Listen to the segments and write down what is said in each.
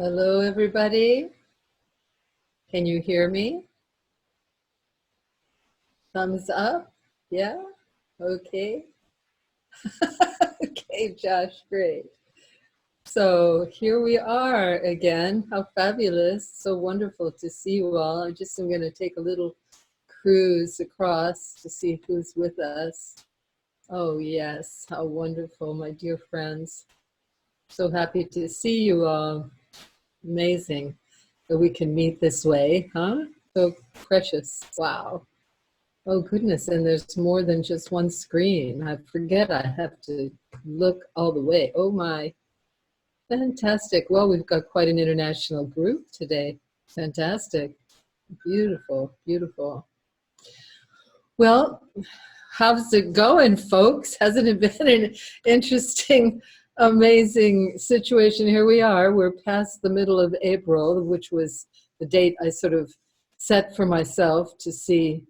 Hello, everybody. Can you hear me? Thumbs up? Yeah? Okay. Okay, Josh, great. So here we are again. How fabulous. So wonderful to see you all. I just am going to take a little cruise across to see who's with us. Oh, yes. How wonderful, my dear friends. So happy to see you all. Amazing that we can meet this way, huh? So precious. Wow. Oh goodness, and there's more than just one screen. I forget I have to look all the way. Oh my, fantastic. Well, we've got quite an international group today. Fantastic. Beautiful, beautiful. Well, how's it going, folks? Hasn't it been an interesting, amazing situation? Here we are. We're past the middle of April, which was the date I sort of set for myself to see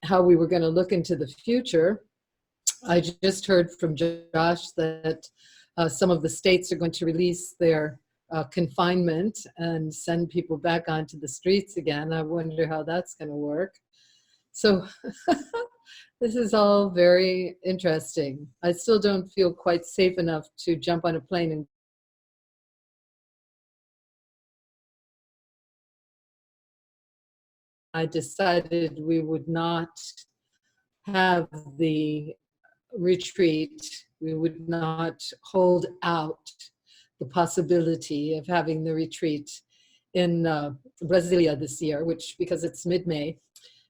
how we were going to look into the future. I just heard from Josh that some of the states are going to release their confinement and send people back onto the streets again. I wonder how that's going to work. So this is all very interesting. I still don't feel quite safe enough to jump on a plane and I decided we would not have the retreat. We would not hold out the possibility of having the retreat in Brasilia this year, which because it's mid-May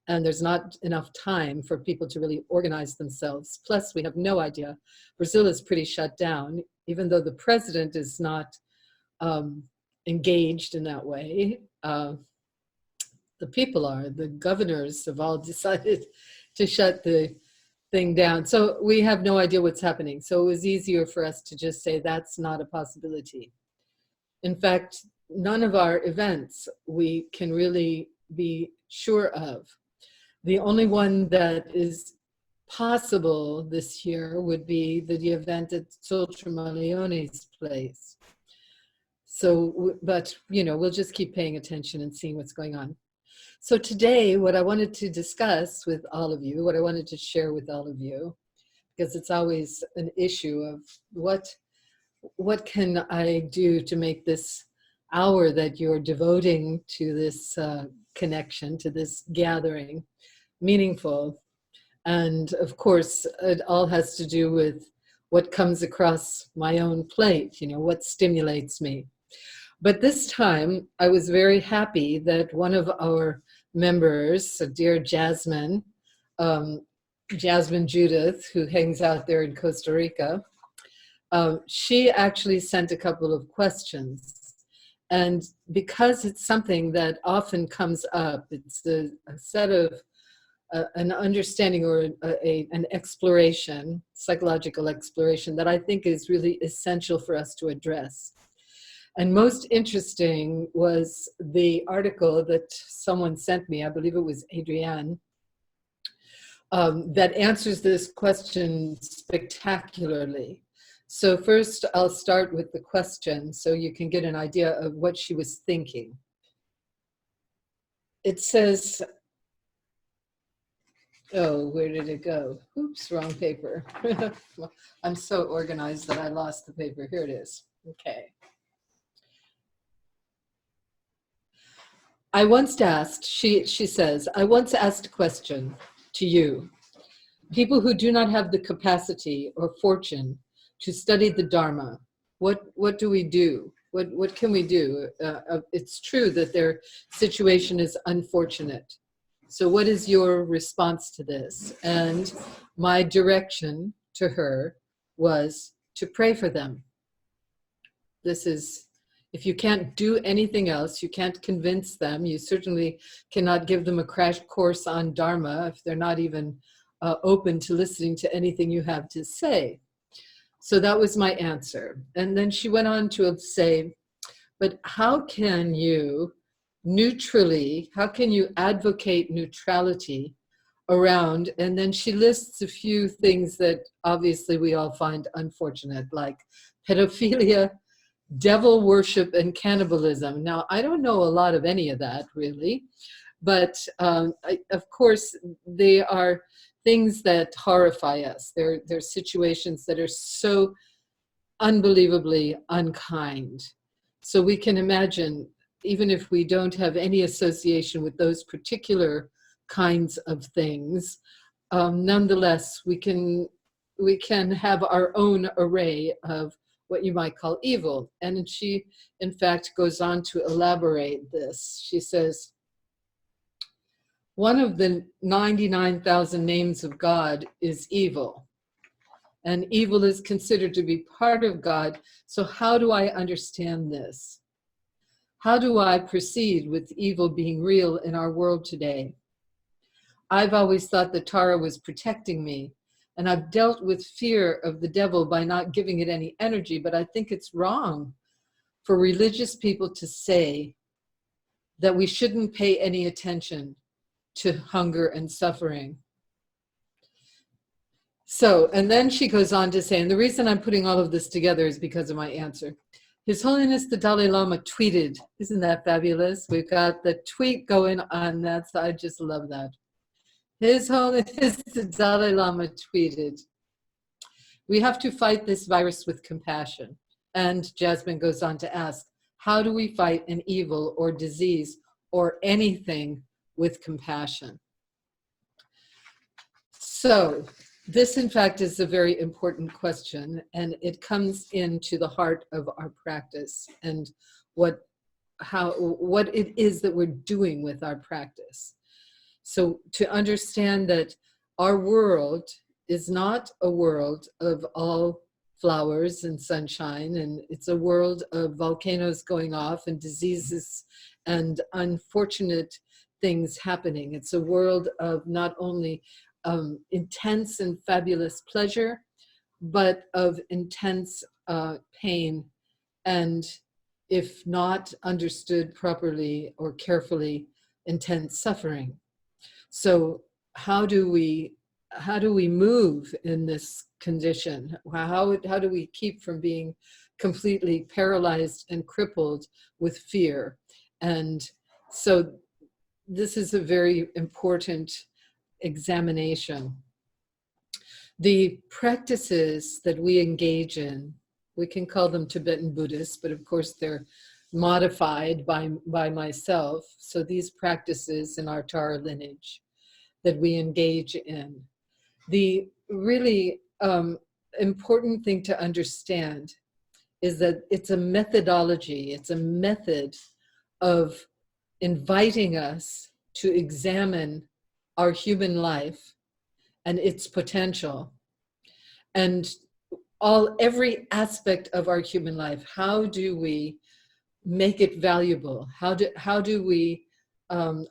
and there's not enough time for people to really organize themselves. Plus, we have no idea. Brazil is pretty shut down, even though the president is not engaged in that way. The people are, the governors have all decided to shut the thing down. So we have no idea what's happening. So it was easier for us to just say that's not a possibility. In fact, none of our events we can really be sure of. The only one that is possible this year would be the event at Soltremaleone's place. So, but you know, we'll just keep paying attention and seeing what's going on. So today, what I wanted to discuss with all of you, what I wanted to share with all of you, because it's always an issue of what can I do to make this hour that you're devoting to this connection, to this gathering, meaningful. And of course, it all has to do with what comes across my own plate, you know, what stimulates me. But this time, I was very happy that one of our members, so dear Jasmine, Jasmine Judith, who hangs out there in Costa Rica, she actually sent a couple of questions. And because it's something that often comes up, it's a set of an understanding or an exploration, psychological exploration, that I think is really essential for us to address. And most interesting was the article that someone sent me, I believe it was Adrienne, that answers this question spectacularly. So first I'll start with the question so you can get an idea of what she was thinking. It says, oh, where did it go? Oops, wrong paper. I'm so organized that I lost the paper. Here it is. Okay. I once asked, she says, I once asked a question to you. People who do not have the capacity or fortune to study the Dharma, what do we do? What can we do? It's true that their situation is unfortunate. So what is your response to this? And my direction to her was to pray for them. This is, if you can't do anything else, you can't convince them, you certainly cannot give them a crash course on Dharma if they're not even open to listening to anything you have to say. So that was my answer. And then she went on to say, but how can you how can you advocate neutrality around? And then she lists a few things that obviously we all find unfortunate, like pedophilia, devil worship and cannibalism. Now, I don't know a lot of any of that, really, but of course, they are things that horrify us. They're situations that are so unbelievably unkind. So we can imagine, even if we don't have any association with those particular kinds of things, nonetheless, we can have our own array of what you might call evil. And she, in fact, goes on to elaborate this. She says, one of the 99,000 names of God is evil. And evil is considered to be part of God. So how do I understand this? How do I proceed with evil being real in our world today? I've always thought that Tara was protecting me, and I've dealt with fear of the devil by not giving it any energy, but I think it's wrong for religious people to say that we shouldn't pay any attention to hunger and suffering. So, and then she goes on to say, and the reason I'm putting all of this together is because of my answer. His Holiness the Dalai Lama tweeted, isn't that fabulous? We've got the tweet going on that, so I just love that. His Holiness the Dalai Lama tweeted, we have to fight this virus with compassion. And Jasmine goes on to ask, how do we fight an evil or disease or anything with compassion? So this, in fact, is a very important question, and it comes into the heart of our practice and what it is that we're doing with our practice. So to understand that our world is not a world of all flowers and sunshine, and it's a world of volcanoes going off and diseases and unfortunate things happening. It's a world of not only intense and fabulous pleasure, but of intense pain, and if not understood properly or carefully, intense suffering. So how do we move in this condition? How do we keep from being completely paralyzed and crippled with fear? And so this is a very important examination. The practices that we engage in, we can call them Tibetan Buddhist, but of course they're modified by myself. So these practices in our Tara lineage that we engage in. The really important thing to understand is that it's a methodology, it's a method of inviting us to examine our human life and its potential, and every aspect of our human life. How do we make it valuable? How do we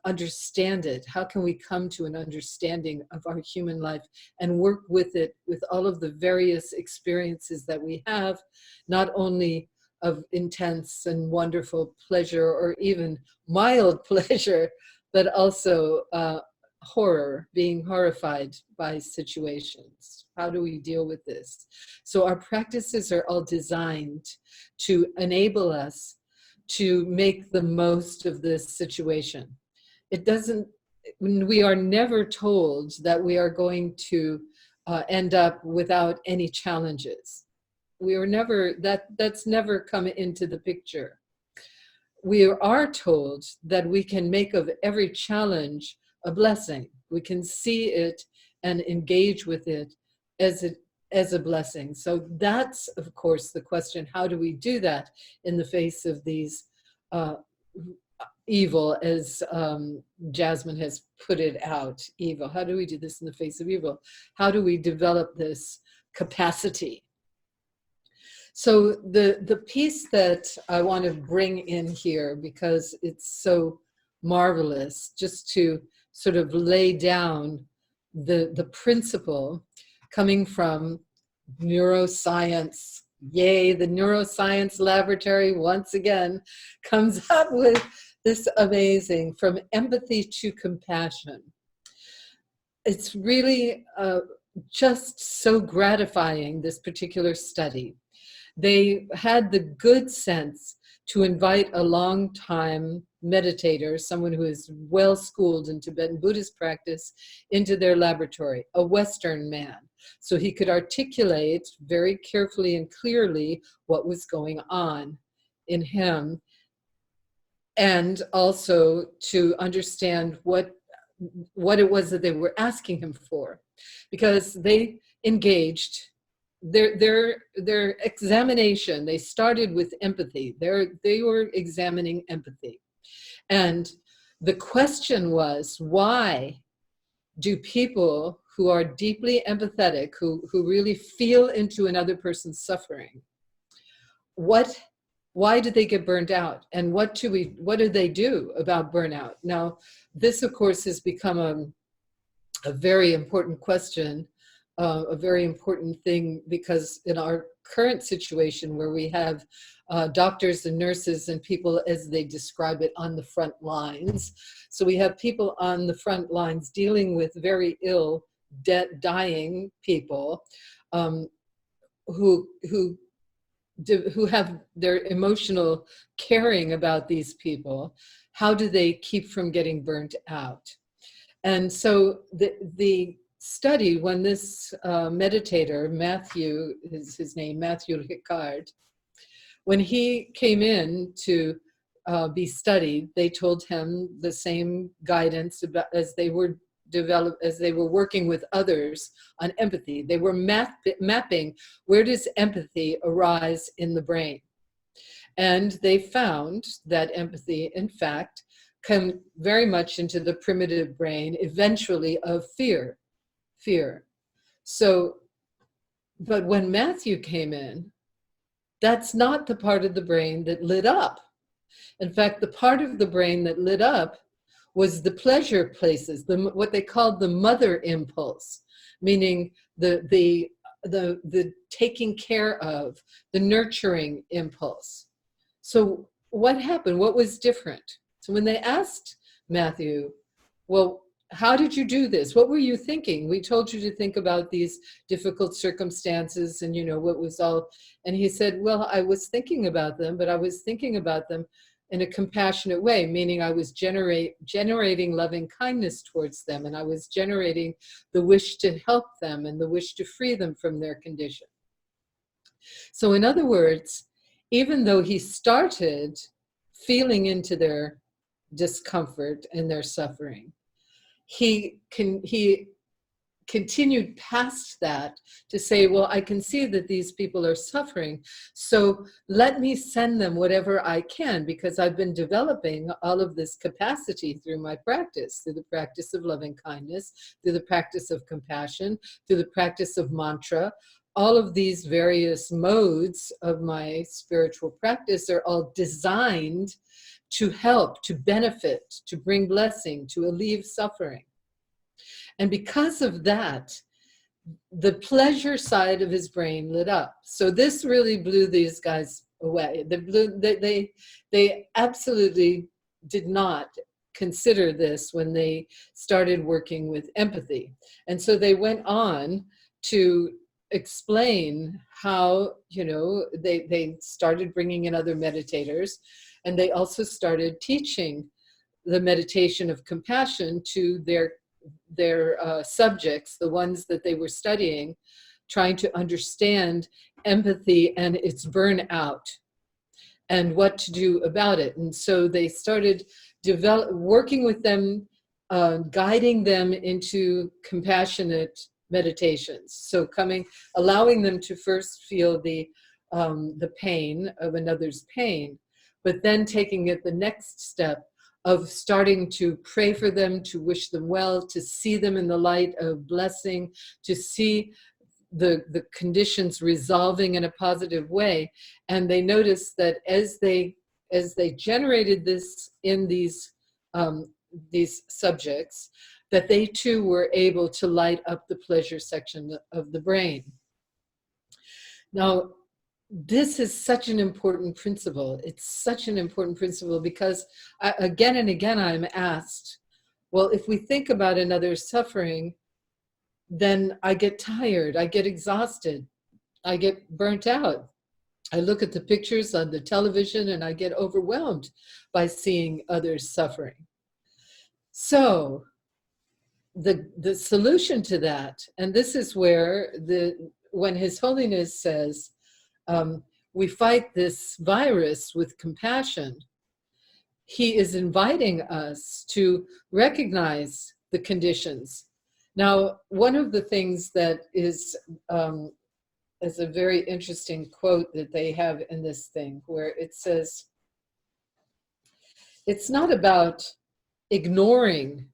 understand it? How can we come to an understanding of our human life and work with it, with all of the various experiences that we have, not only of intense and wonderful pleasure or even mild pleasure, but also horror, being horrified by situations. How do we deal with this? So our practices are all designed to enable us to make the most of this situation. We are never told that we are going to end up without any challenges. We are never, that's never come into the picture. We are told that we can make of every challenge a blessing. We can see it and engage with it as a blessing. So that's, of course, the question. How do we do that in the face of these evil, as Jasmine has put it out, evil? How do we do this in the face of evil? How do we develop this capacity? So the piece that I want to bring in here, because it's so marvelous, just to sort of lay down the principle coming from neuroscience. Yay, the neuroscience laboratory once again comes up with this amazing, from empathy to compassion. It's really just so gratifying, this particular study. they had the good sense to invite a long-time meditator, someone who is well-schooled in Tibetan Buddhist practice, into their laboratory, a Western man, so he could articulate very carefully and clearly what was going on in him, and also to understand what it was that they were asking him for, because they engaged their examination. They started with empathy. They were examining empathy, and the question was, why do people who are deeply empathetic, who really feel into another person's suffering, why do they get burned out, and what do they do about burnout? Now, this of course has become a very important question, a very important thing, because in our current situation where we have doctors and nurses and people, as they describe it, on the front lines. So we have people on the front lines dealing with very ill, dying people, who have their emotional caring about these people. How do they keep from getting burnt out? And so the study, when this meditator, Matthew, is his name, Matthew Ricard, when he came in to be studied, they told him the same guidance about, as they were working with others on empathy. They were mapping, where does empathy arise in the brain? And they found that empathy, in fact, come very much into the primitive brain, eventually, of fear. So, but when Matthew came in, that's not the part of the brain that lit up. In fact, the part of the brain that lit up was the pleasure places, what they called the mother impulse, meaning the taking care of, the nurturing impulse. So what happened? What was different? So when they asked Matthew, well, how did you do this? What were you thinking? We told you to think about these difficult circumstances and, what was all. And he said, well, I was thinking about them, but I was thinking about them in a compassionate way, meaning I was generating loving kindness towards them, and I was generating the wish to help them and the wish to free them from their condition. So in other words, even though he started feeling into their discomfort and their suffering, he continued past that to say, well, I can see that these people are suffering, so let me send them whatever I can, because I've been developing all of this capacity through my practice, through the practice of loving kindness, through the practice of compassion, through the practice of mantra. All of these various modes of my spiritual practice are all designed to help, to benefit, to bring blessing, to alleviate suffering. And because of that, the pleasure side of his brain lit up. So this really blew these guys away. They absolutely did not consider this when they started working with empathy. And so they went on to explain how, they started bringing in other meditators, and they also started teaching the meditation of compassion to their subjects, the ones that they were studying, trying to understand empathy and its burnout and what to do about it. And so they started working with them, guiding them into compassionate meditations. So allowing them to first feel the pain of another's pain, but then taking it the next step of starting to pray for them, to wish them well, to see them in the light of blessing, to see the conditions resolving in a positive way. And they noticed that as they generated this in these subjects, that they too were able to light up the pleasure section of the brain. Now, this is such an important principle. It's such an important principle because again and again I'm asked, well, if we think about another's suffering, then I get tired, I get exhausted, I get burnt out. I look at the pictures on the television and I get overwhelmed by seeing others suffering. So the solution to that, and this is where when His Holiness says, we fight this virus with compassion, he is inviting us to recognize the conditions. Now, one of the things that is a very interesting quote that they have in this thing, where it says, it's not about ignoring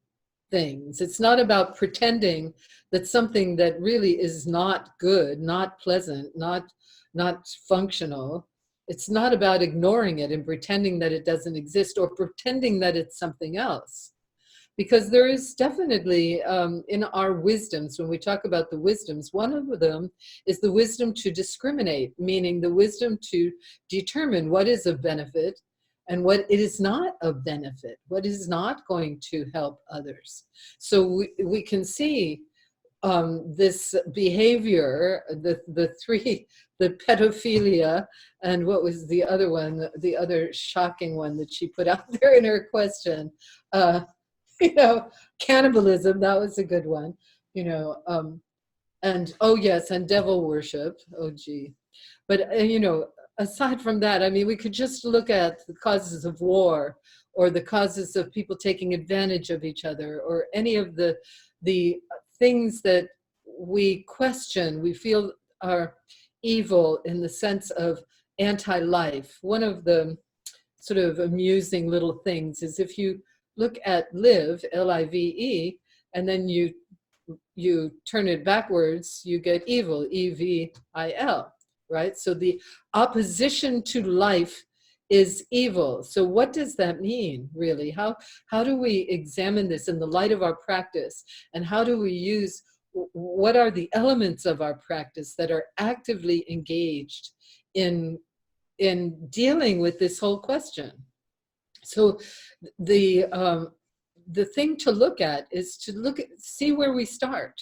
things. It's not about pretending that something that really is not good, not pleasant, not functional. It's not about ignoring it and pretending that it doesn't exist or pretending that it's something else. Because there is definitely, in our wisdoms, when we talk about the wisdoms, one of them is the wisdom to discriminate, meaning the wisdom to determine what is of benefit and what it is not of benefit, what is not going to help others. So we can see this behavior, the pedophilia, and what was the other one, the other shocking one that she put out there in her question, cannibalism, that was a good one, and oh yes, and devil worship, oh gee. But, aside from that, I mean, we could just look at the causes of war or the causes of people taking advantage of each other or any of the things that we question, we feel are evil in the sense of anti-life. One of the sort of amusing little things is if you look at live, L-I-V-E, and then you turn it backwards, you get evil, E-V-I-L, right? So the opposition to life is evil. So what does that mean, really? How do we examine this in the light of our practice? And how do we use, what are the elements of our practice that are actively engaged in dealing with this whole question? So the thing to look at is to see where we start.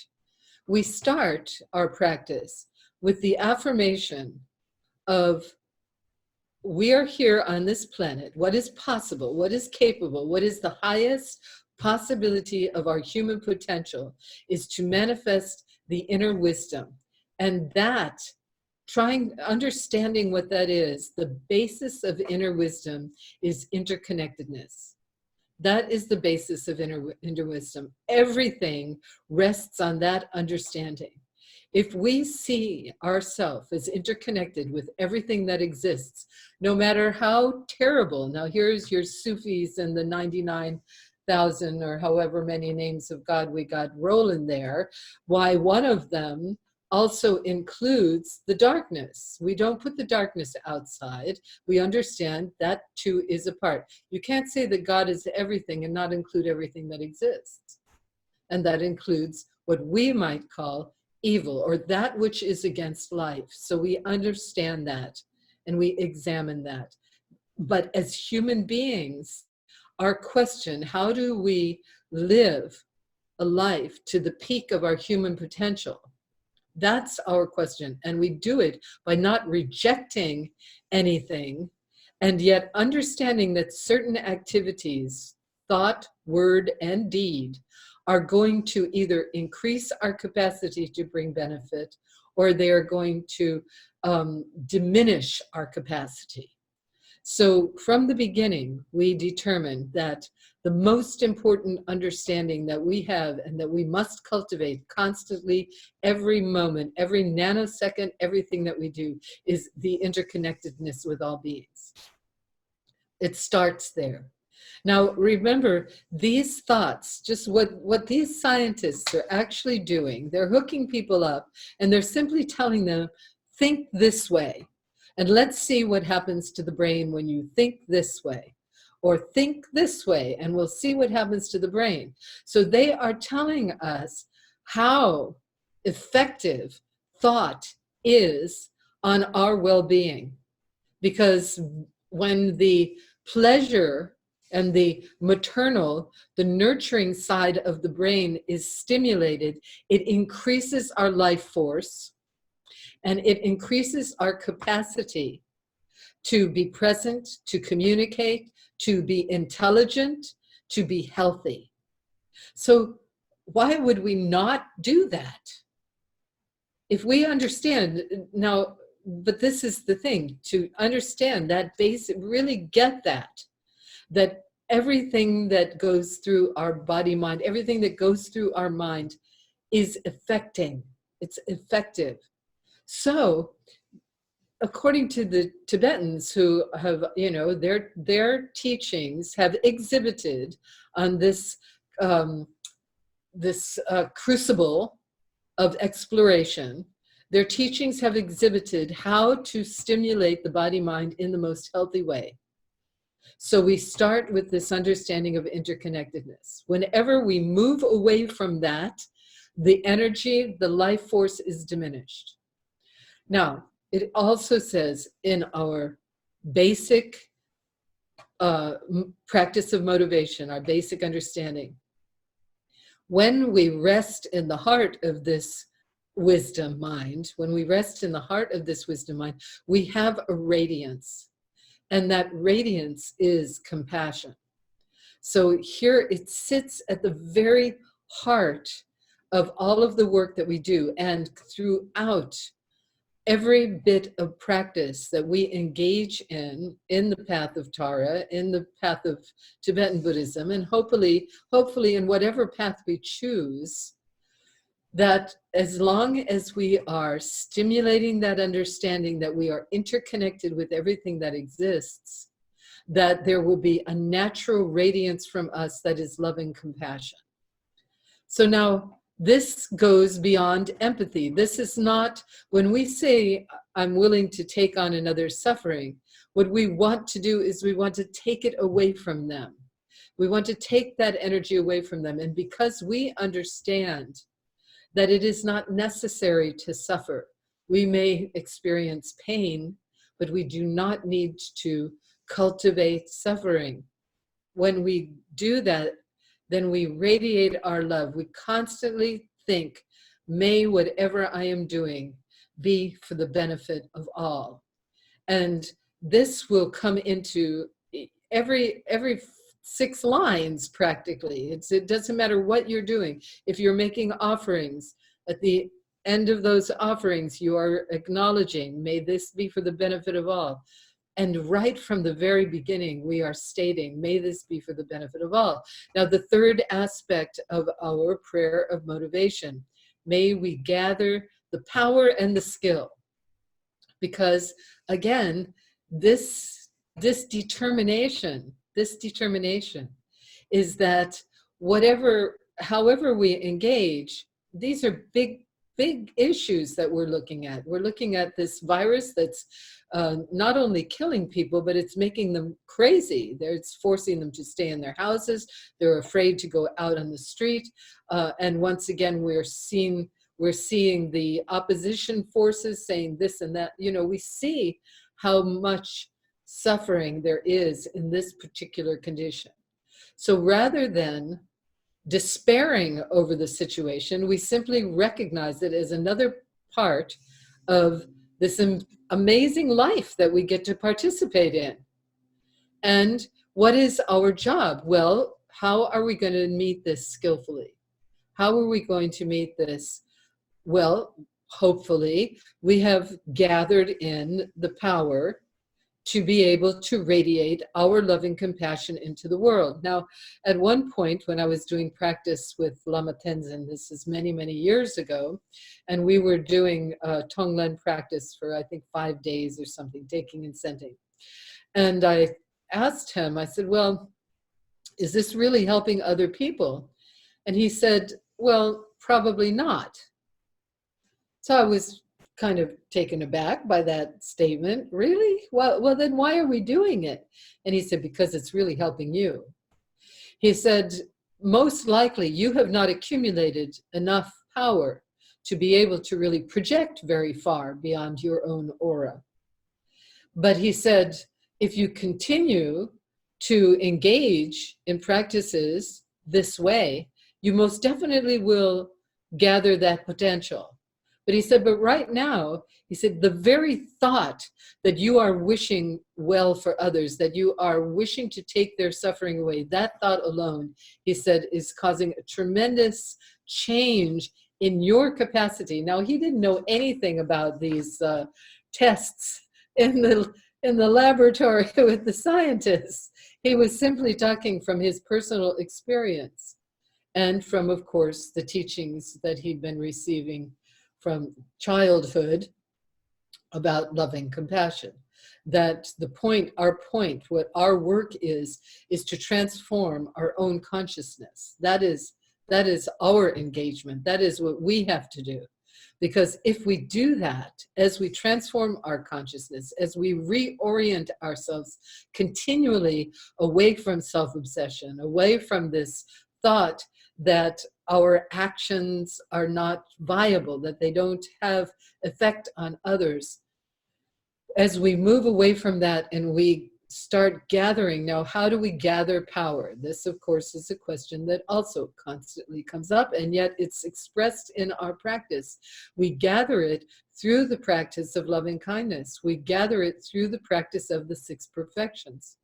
We start our practice with the affirmation of, we are here on this planet. What is possible? What is capable? What is the highest possibility of our human potential is to manifest the inner wisdom. And that, understanding what that is, the basis of inner wisdom is interconnectedness. That is the basis of inner wisdom. Everything rests on that understanding. If we see ourselves as interconnected with everything that exists, no matter how terrible, now here's your Sufis and the 99,000 or however many names of God we got rolling there, why one of them also includes the darkness. We don't put the darkness outside. We understand that too is a part. You can't say that God is everything and not include everything that exists. And that includes what we might call evil, or that which is against life. So we understand that and we examine that. But as human beings, our question, how do we live a life to the peak of our human potential? That's our question. And we do it by not rejecting anything, and yet understanding that certain activities, thought, word, and deed, are going to either increase our capacity to bring benefit, or they are going to diminish our capacity. So from the beginning, we determined that the most important understanding that we have and that we must cultivate constantly, every moment, every nanosecond, everything that we do, is the interconnectedness with all beings. It starts there. Now, remember, these thoughts, just what these scientists are actually doing, they're hooking people up and they're simply telling them, think this way. And let's see what happens to the brain when you think this way. Or think this way, and we'll see what happens to the brain. So they are telling us how effective thought is on our well-being. Because when the pleasure and the maternal, the nurturing side of the brain is stimulated, it increases our life force. and it increases our capacity to be present, to communicate, to be intelligent, to be healthy. So why would we not do that? If we understand now, but this is the thing, to understand that basic, really get that everything that goes through our body, mind, everything that goes through our mind is affecting, it's effective. So according to the Tibetans who have, their teachings have exhibited on this crucible of exploration, their teachings have exhibited how to stimulate the body-mind in the most healthy way. So we start with this understanding of interconnectedness. Whenever we move away from that, the energy, the life force is diminished. Now, it also says in our basic practice of motivation, our basic understanding, when we rest in the heart of this wisdom mind, when we rest in the heart of this wisdom mind, we have a radiance. And that radiance is compassion. So here it sits at the very heart of all of the work that we do. And throughout every bit of practice that we engage in the path of Tara, in the path of Tibetan Buddhism, and hopefully in whatever path we choose, that as long as we are stimulating that understanding that we are interconnected with everything that exists, that there will be a natural radiance from us that is loving compassion. So now this goes beyond empathy. This is not, when we say, I'm willing to take on another's suffering, what we want to do is we want to take it away from them. We want to take that energy away from them. And because we understand that it is not necessary to suffer, we may experience pain, but we do not need to cultivate suffering. When we do that, then we radiate our love. We constantly think, may whatever I am doing be for the benefit of all. And this will come into every 6 lines practically. It doesn't matter what you're doing. If you're making offerings, at the end of those offerings, you are acknowledging, may this be for the benefit of all. And right from the very beginning, we are stating, may this be for the benefit of all. Now, the third aspect of our prayer of motivation, may we gather the power and the skill. Because again, this determination is that however we engage, these are big issues that we're looking at. We're looking at this virus that's not only killing people, but it's making them crazy. It's forcing them to stay in their houses. They're afraid to go out on the street. And once again, we're seeing the opposition forces saying this and that. We see how much suffering there is in this particular condition. So rather than despairing over the situation, we simply recognize it as another part of this amazing life that we get to participate in. And what is our job? Well, how are we going to meet this skillfully? How are we going to meet this? Well, hopefully we have gathered in the power to be able to radiate our loving compassion into the world. Now, at one point when I was doing practice with Lama Tenzin, this is many, many years ago, and we were doing Tonglen practice for, I think, 5 days or something, taking and sending. And I asked him, I said, well, is this really helping other people? And he said, well, probably not. So I was kind of taken aback by that statement. Really? Well, then why are we doing it? And he said, because it's really helping you. He said, most likely you have not accumulated enough power to be able to really project very far beyond your own aura. But he said, if you continue to engage in practices this way, you most definitely will gather that potential. But he said, but right now, he said, the very thought that you are wishing well for others, that you are wishing to take their suffering away, that thought alone, he said, is causing a tremendous change in your capacity. Now, he didn't know anything about these tests in the laboratory with the scientists. He was simply talking from his personal experience and from, of course, the teachings that he'd been receiving from childhood about loving compassion. That the point, what our work is to transform our own consciousness. That is our engagement. That is what we have to do. Because if we do that, as we transform our consciousness, as we reorient ourselves continually away from self-obsession, away from this thought that our actions are not viable, that they don't have effect on others, as we move away from that and we start gathering. Now, how do we gather power? This, of course, is a question that also constantly comes up, and yet it's expressed in our practice. We gather it through the practice of loving kindness. We gather it through the practice of the 6 perfections,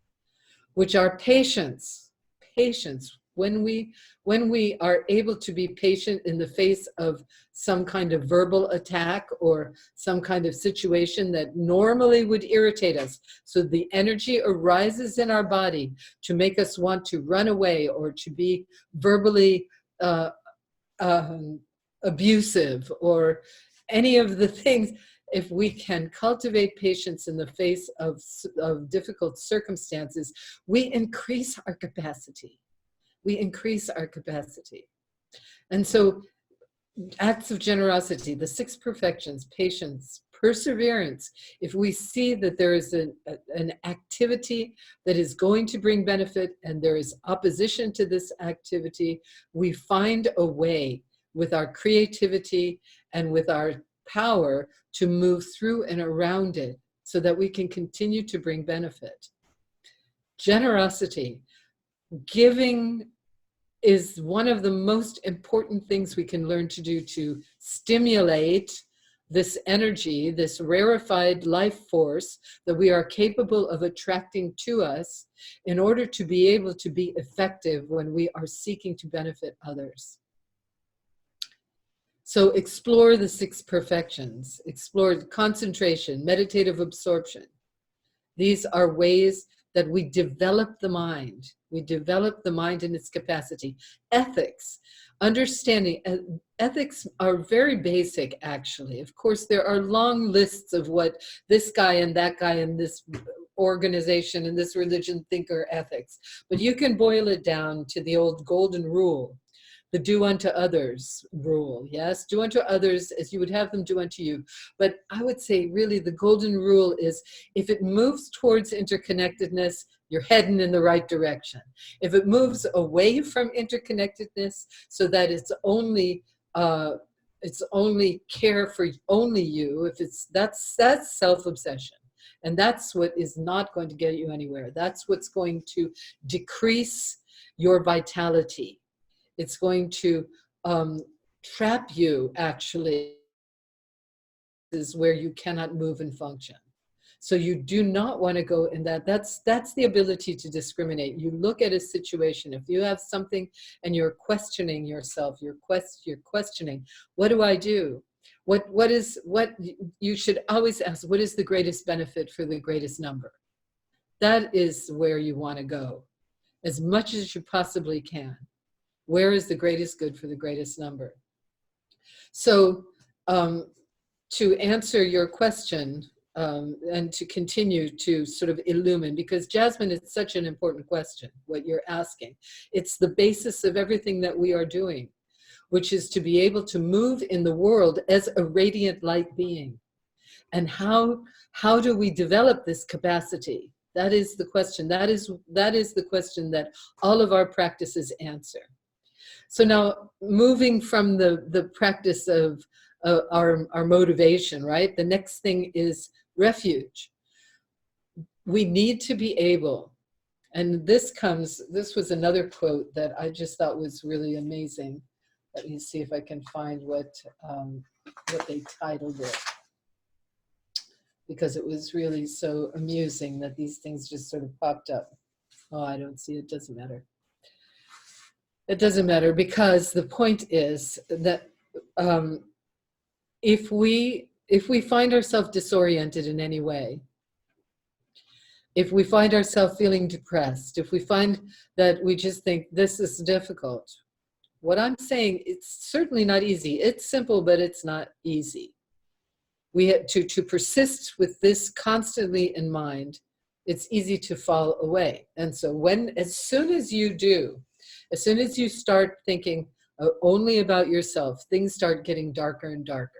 which are patience. Patience. When we are able to be patient in the face of some kind of verbal attack or some kind of situation that normally would irritate us, so the energy arises in our body to make us want to run away or to be verbally abusive or any of the things, if we can cultivate patience in the face of difficult circumstances, we increase our capacity. We increase our capacity. And so acts of generosity, the 6 perfections, patience, perseverance, if we see that there is an activity that is going to bring benefit and there is opposition to this activity, we find a way with our creativity and with our power to move through and around it so that we can continue to bring benefit. Generosity. Giving is one of the most important things we can learn to do to stimulate this energy, this rarefied life force that we are capable of attracting to us in order to be able to be effective when we are seeking to benefit others. So explore the 6 perfections, explore concentration, meditative absorption. These are ways that we develop the mind. We develop the mind in its capacity. Ethics, understanding. Ethics are very basic, actually. Of course, there are long lists of what this guy and that guy and this organization and this religion think are ethics. But you can boil it down to the old golden rule, the do unto others rule. Yes, do unto others as you would have them do unto you. But I would say really the golden rule is, if it moves towards interconnectedness, you're heading in the right direction. If it moves away from interconnectedness so that it's only care for only you, if it's that's self-obsession. And that's what is not going to get you anywhere. That's what's going to decrease your vitality. It's going to trap you, actually, is where you cannot move and function. So you do not want to go in that. That's the ability to discriminate. You look at a situation. If you have something and you're questioning yourself, you're questioning, what do I do? What you should always ask, what is the greatest benefit for the greatest number? That is where you want to go, as much as you possibly can. Where is the greatest good for the greatest number? So to answer your question and to continue to sort of illumine, because Jasmine, it's such an important question, what you're asking. It's the basis of everything that we are doing, which is to be able to move in the world as a radiant light being. And how do we develop this capacity? That is the question. That is the question that all of our practices answer. So now, moving from the practice of our motivation, right? The next thing is refuge. We need to be able, and this was another quote that I just thought was really amazing. Let me see if I can find what what they titled it, because it was really so amusing that these things just sort of popped up. Oh, I don't see it. Doesn't matter. It doesn't matter, because the point is that if we find ourselves disoriented in any way, if we find ourselves feeling depressed, if we find that we just think this is difficult, what I'm saying, it's certainly not easy. It's simple, but it's not easy. We have to persist with this constantly in mind. It's easy to fall away. And so as soon as you start thinking only about yourself, things start getting darker and darker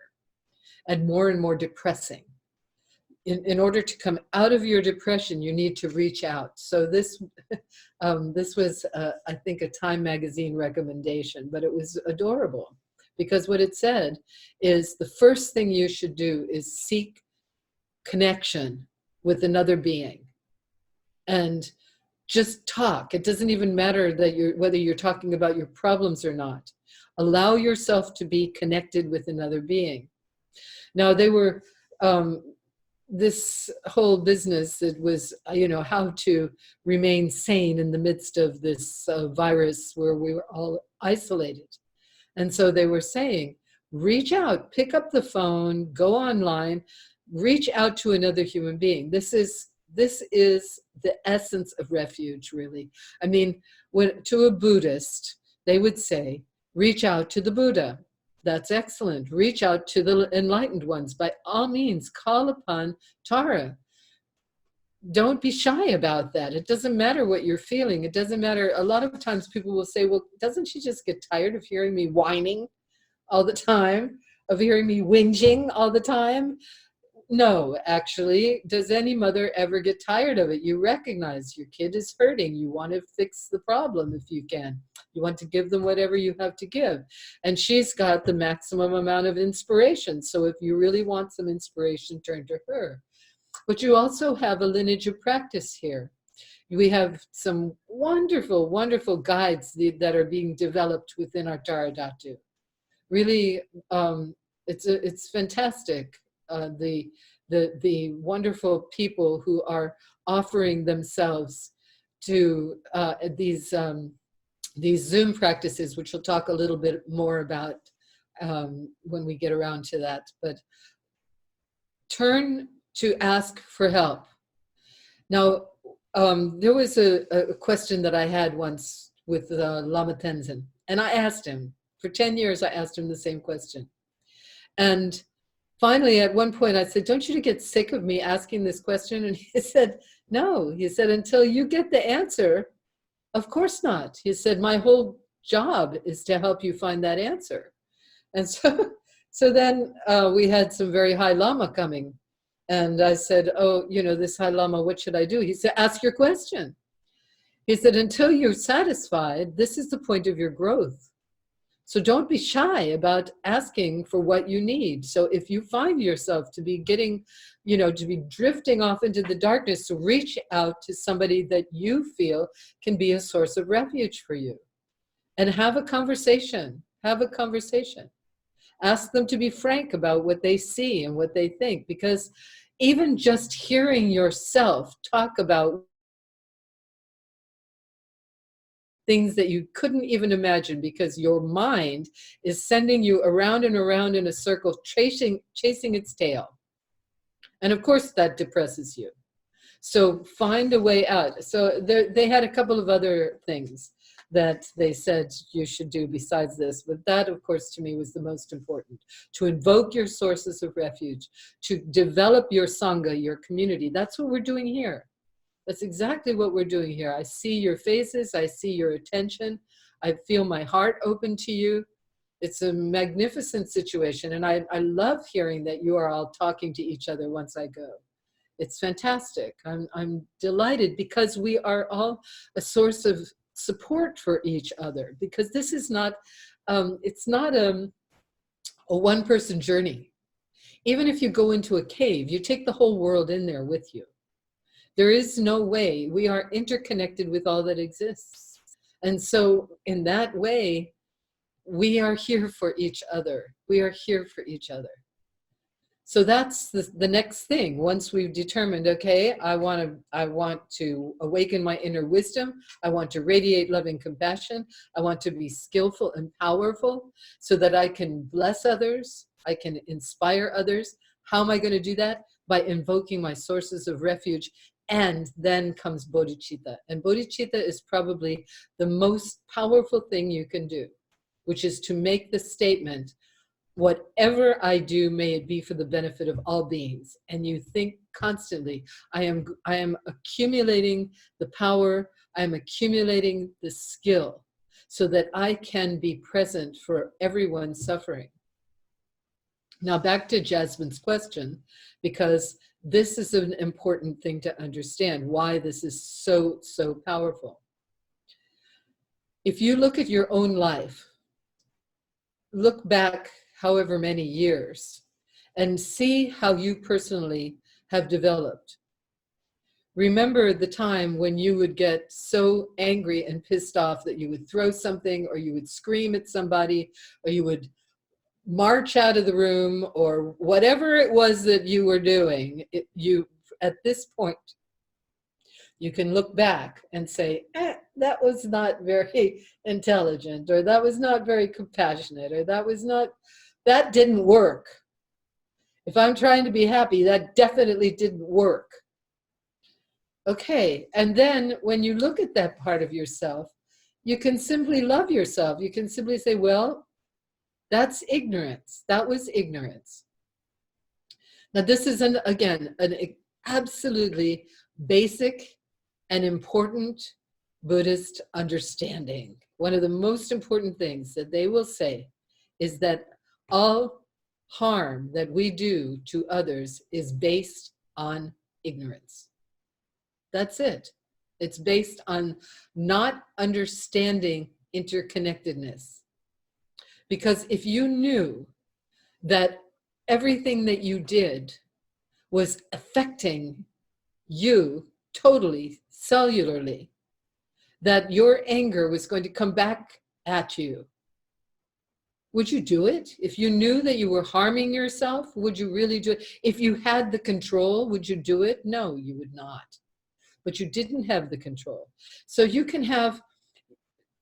and more depressing. In order to come out of your depression, you need to reach out. So this was, I think, a Time magazine recommendation, but it was adorable, because what it said is the first thing you should do is seek connection with another being, and just talk. It doesn't even matter that whether you're talking about your problems or not. Allow yourself to be connected with another being. Now, they were this whole business, it was, how to remain sane in the midst of this virus where we were all isolated. And so they were saying, reach out, pick up the phone, go online, reach out to another human being. This is the essence of refuge, really. I mean, to a Buddhist, they would say, reach out to the Buddha. That's excellent. Reach out to the enlightened ones. By all means, call upon Tara. Don't be shy about that. It doesn't matter what you're feeling. It doesn't matter. A lot of times people will say, well, doesn't she just get tired of hearing me whining all the time, of hearing me whinging all the time? No, actually. Does any mother ever get tired of it? You recognize your kid is hurting. You want to fix the problem if you can. You want to give them whatever you have to give. And she's got the maximum amount of inspiration. So if you really want some inspiration, turn to her. But you also have a lineage of practice here. We have some wonderful, wonderful guides that are being developed within our Tara Dhatu. Really, it's fantastic. The wonderful people who are offering themselves to these Zoom practices, which we'll talk a little bit more about when we get around to that. But turn to ask for help. Now, there was a question that I had once with Lama Tenzin, and I asked him, for 10 years, I asked him the same question. And finally, at one point, I said, don't you get sick of me asking this question? And he said, no. He said, until you get the answer, of course not. He said, my whole job is to help you find that answer. And so then we had some very high Lama coming. And I said, oh, this high Lama, what should I do? He said, ask your question. He said, until you're satisfied, this is the point of your growth. So don't be shy about asking for what you need. So if you find yourself to be getting, to be drifting off into the darkness, so reach out to somebody that you feel can be a source of refuge for you. And have a conversation. Have a conversation. Ask them to be frank about what they see and what they think. Because even just hearing yourself talk about things that you couldn't even imagine, because your mind is sending you around and around in a circle, chasing its tail. And of course that depresses you. So find a way out. So they had a couple of other things that they said you should do besides this, but that, of course, to me was the most important. To invoke your sources of refuge, to develop your sangha, your community. That's what we're doing here. That's exactly what we're doing here. I see your faces, I see your attention, I feel my heart open to you. It's a magnificent situation, and I love hearing that you are all talking to each other once I go. It's fantastic. I'm delighted, because we are all a source of support for each other, because this is not, it's not a one-person journey. Even if you go into a cave, you take the whole world in there with you. There is no way. We are interconnected with all that exists. And so in that way, we are here for each other. We are here for each other. So that's the next thing. Once we've determined, okay, I want to awaken my inner wisdom. I want to radiate love and compassion. I want to be skillful and powerful so that I can bless others. I can inspire others. How am I going to do that? By invoking my sources of refuge. And then comes Bodhichitta. And Bodhichitta is probably the most powerful thing you can do, which is to make the statement, whatever I do, may it be for the benefit of all beings. And you think constantly, I am accumulating the power, I am accumulating the skill so that I can be present for everyone suffering. Now back to Jasmine's question, because this is an important thing to understand, why this is so powerful. If you look at your own life, look back however many years, and see how you personally have developed. Remember the time when you would get so angry and pissed off that you would throw something, or you would scream at somebody, or you would march out of the room, or whatever it was that you were doing. At this point, you can look back and say, that was not very intelligent, or that was not very compassionate, or that didn't work. If I'm trying to be happy, that definitely didn't work. Okay, and then when you look at that part of yourself, you can simply love yourself. You can simply say, well, that's ignorance. That was ignorance. Now this is, again, an absolutely basic and important Buddhist understanding. One of the most important things that they will say is that all harm that we do to others is based on ignorance. That's it. It's based on not understanding interconnectedness. Because if you knew that everything that you did was affecting you totally, cellularly, that your anger was going to come back at you, would you do it? If you knew that you were harming yourself, would you really do it? If you had the control, would you do it? No, you would not. But you didn't have the control. So you can have,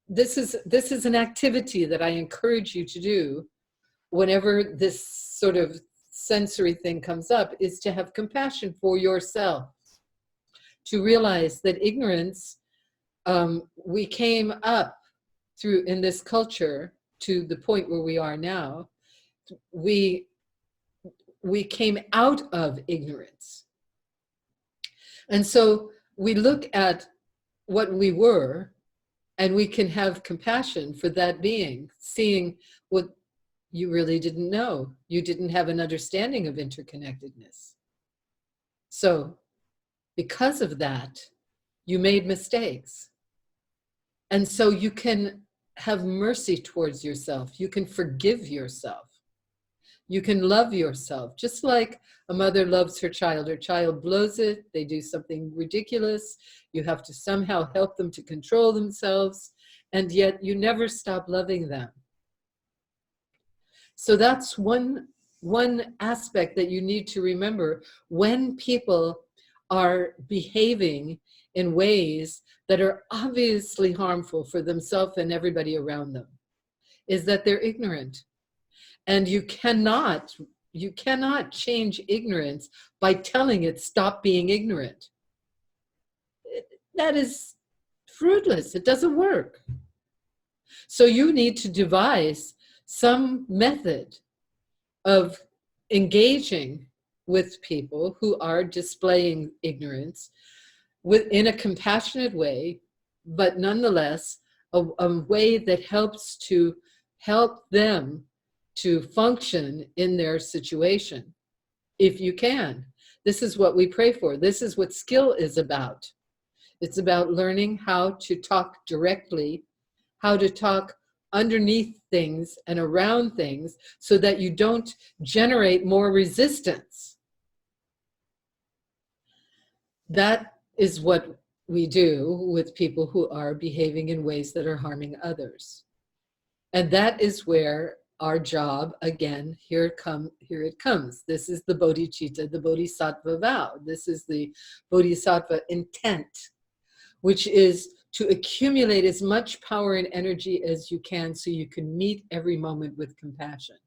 this is an activity that I encourage you to do whenever this sort of sensory thing comes up, is to have compassion for yourself, to realize that ignorance, we came up through in this culture to the point where we are now, we came out of ignorance. And so we look at what we were, and we can have compassion for that being, seeing what you really didn't know. You didn't have an understanding of interconnectedness. So because of that, you made mistakes. And so you can have mercy towards yourself. You can forgive yourself. You can love yourself. Just like a mother loves her child blows it, they do something ridiculous, you have to somehow help them to control themselves, and yet you never stop loving them. So that's one aspect that you need to remember when people are behaving in ways that are obviously harmful for themselves and everybody around them, is that they're ignorant. And you cannot change ignorance by telling it stop being ignorant. That is fruitless. It doesn't work. So you need to devise some method of engaging with people who are displaying ignorance in a compassionate way, but nonetheless a way that helps to help them to function in their situation, if you can. This is what we pray for. This is what skill is about. It's about learning how to talk directly, how to talk underneath things and around things so that you don't generate more resistance. That is what we do with people who are behaving in ways that are harming others. And that is where our job, again, here it comes. This is the Bodhichitta, the Bodhisattva vow. This is the Bodhisattva intent, which is to accumulate as much power and energy as you can so you can meet every moment with compassion.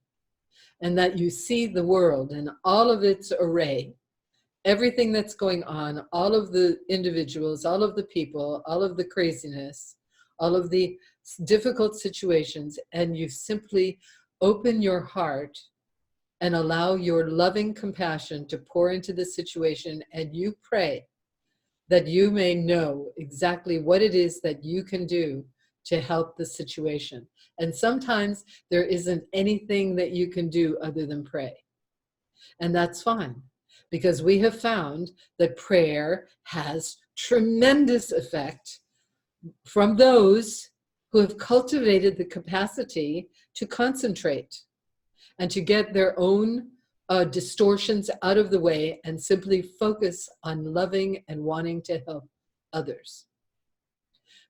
And that you see the world and all of its array, everything that's going on, all of the individuals, all of the people, all of the craziness, all of the difficult situations, and you simply open your heart and allow your loving compassion to pour into the situation, and you pray that you may know exactly what it is that you can do to help the situation. And sometimes there isn't anything that you can do other than pray. And that's fine, because we have found that prayer has tremendous effect from those who have cultivated the capacity to concentrate and to get their own distortions out of the way and simply focus on loving and wanting to help others.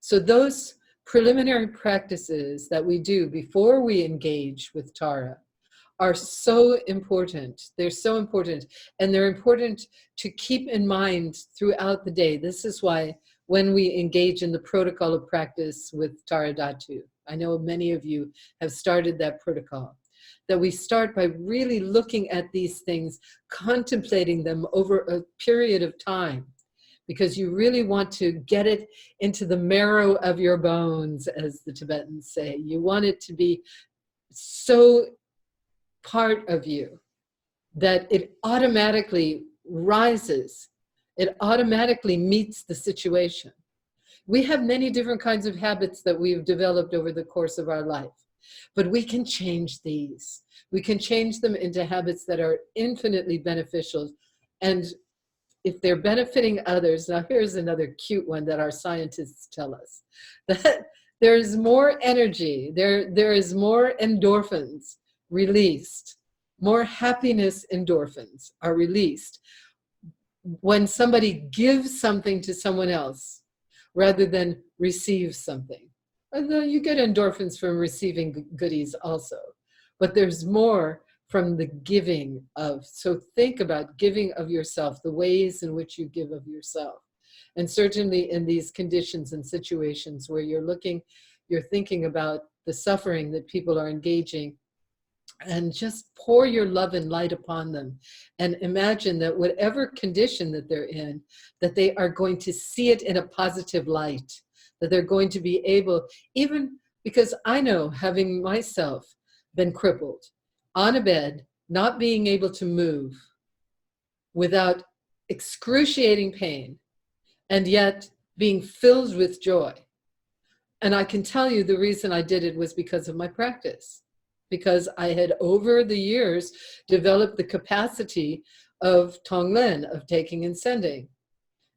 So those preliminary practices that we do before we engage with Tara are so important. They're so important, and they're important to keep in mind throughout the day. This is why when we engage in the protocol of practice with Tara Dhatu, I know many of you have started that protocol, that we start by really looking at these things, contemplating them over a period of time, because you really want to get it into the marrow of your bones, as the Tibetans say. You want it to be so part of you that it automatically rises. It automatically meets the situation. We have many different kinds of habits that we've developed over the course of our life, but we can change these. We can change them into habits that are infinitely beneficial. And if they're benefiting others, now here's another cute one that our scientists tell us, that there's more energy, there is more endorphins released, more happiness endorphins are released when somebody gives something to someone else rather than receive something. Although you get endorphins from receiving goodies also, but there's more from the giving of. So think about giving of yourself, the ways in which you give of yourself. And certainly in these conditions and situations where you're thinking about the suffering that people are engaging, and just pour your love and light upon them, and imagine that whatever condition that they're in, that they are going to see it in a positive light, that they're going to be able, even because I know, having myself been crippled on a bed, not being able to move without excruciating pain, and yet being filled with joy. And I can tell you the reason I did it was because of my practice, because I had over the years developed the capacity of Tonglen, of taking and sending,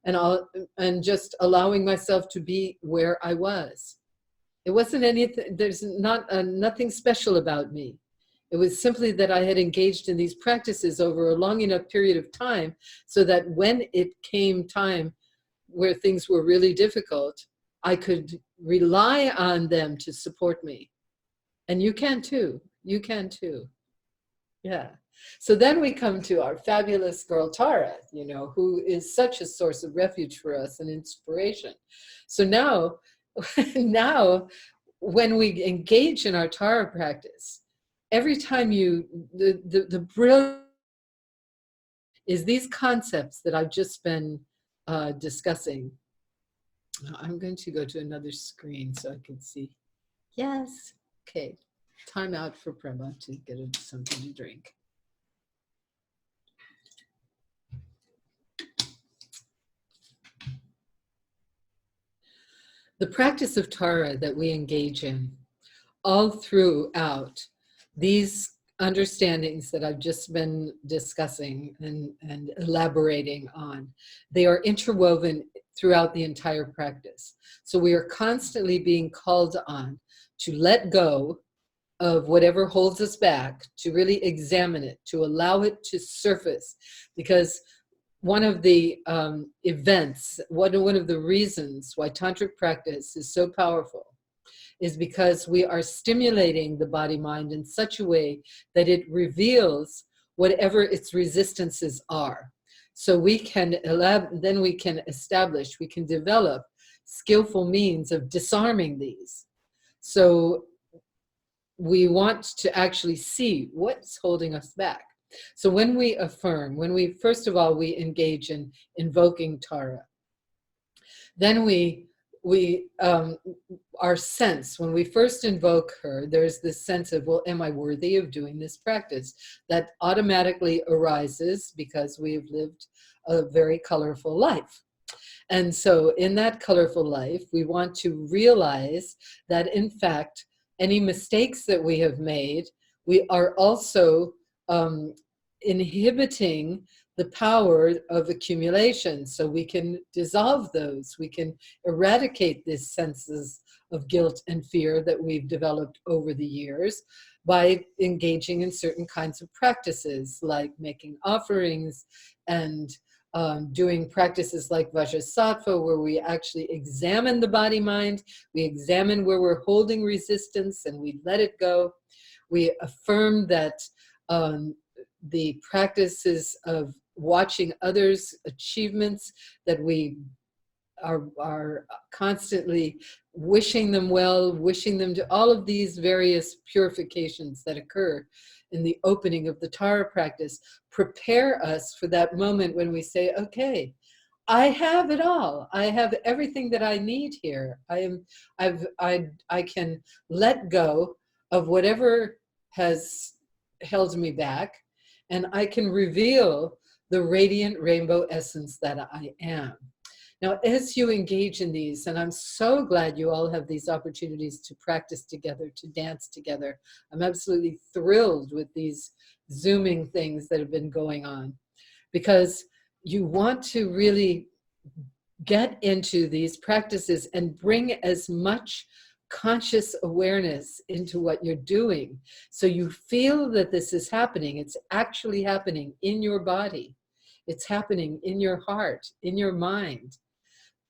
and just allowing myself to be where I was. It wasn't anything, there's nothing special about me. It was simply that I had engaged in these practices over a long enough period of time so that when it came time where things were really difficult, I could rely on them to support me. And you can too. You can too. Yeah. So then we come to our fabulous girl Tara, who is such a source of refuge for us and inspiration. So now when we engage in our Tara practice, every time the brilliant is these concepts that I've just been discussing. I'm going to go to another screen so I can see. Yes. Okay. Time out for Prema to get something to drink. The practice of Tara that we engage in all throughout these understandings that I've just been discussing and elaborating on, they are interwoven throughout the entire practice. So we are constantly being called on to let go of whatever holds us back, to really examine it, to allow it to surface. Because one of the events, one of the reasons why tantric practice is so powerful is because we are stimulating the body-mind in such a way that it reveals whatever its resistances are. So we can then we can establish, we can develop skillful means of disarming these. So we want to actually see what's holding us back. So when we affirm, when we, first of all, we engage in invoking Tara, then our sense, when we first invoke her, there's this sense of, well, am I worthy of doing this practice? That automatically arises because we've lived a very colorful life. And so in that colorful life, we want to realize that, in fact, any mistakes that we have made, we are also inhibiting the power of accumulation. So we can dissolve those. We can eradicate these senses of guilt and fear that we've developed over the years by engaging in certain kinds of practices, like making offerings and doing practices like Vajrasattva, where we actually examine the body-mind, we examine where we're holding resistance and we let it go. We affirm that the practices of watching others' achievements, that we are constantly wishing them well, wishing them to all of these various purifications that occur in the opening of the Tara practice, prepare us for that moment when we say, okay, I have it all. I have everything that I need here. I can let go of whatever has held me back, and I can reveal the radiant rainbow essence that I am. Now, as you engage in these, and I'm so glad you all have these opportunities to practice together, to dance together. I'm absolutely thrilled with these Zooming things that have been going on, because you want to really get into these practices and bring as much conscious awareness into what you're doing. So you feel that this is happening. It's actually happening in your body. It's happening in your heart, in your mind.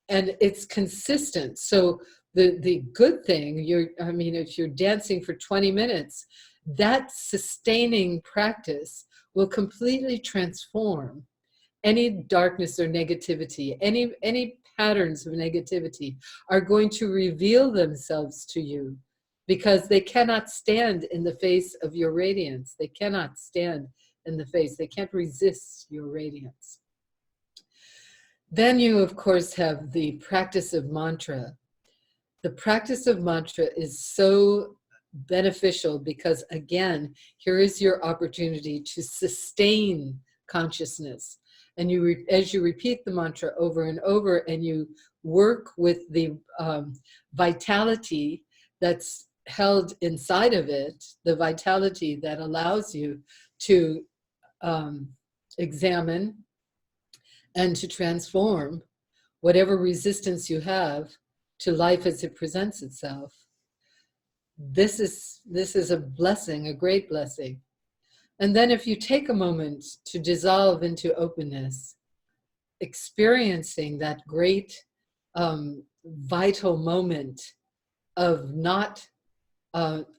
And it's consistent. So the good thing, if you're dancing for 20 minutes, that sustaining practice will completely transform any darkness or negativity. Any patterns of negativity are going to reveal themselves to you, because they cannot stand in the face of your radiance. They cannot stand in the face. They can't resist your radiance. Then you, of course, have the practice of mantra. The practice of mantra is so beneficial because, again, here is your opportunity to sustain consciousness. And as you repeat the mantra over and over, and you work with the vitality that's held inside of it, the vitality that allows you to examine and to transform whatever resistance you have to life as it presents itself. This is a blessing, a great blessing. And then if you take a moment to dissolve into openness, experiencing that great vital moment of not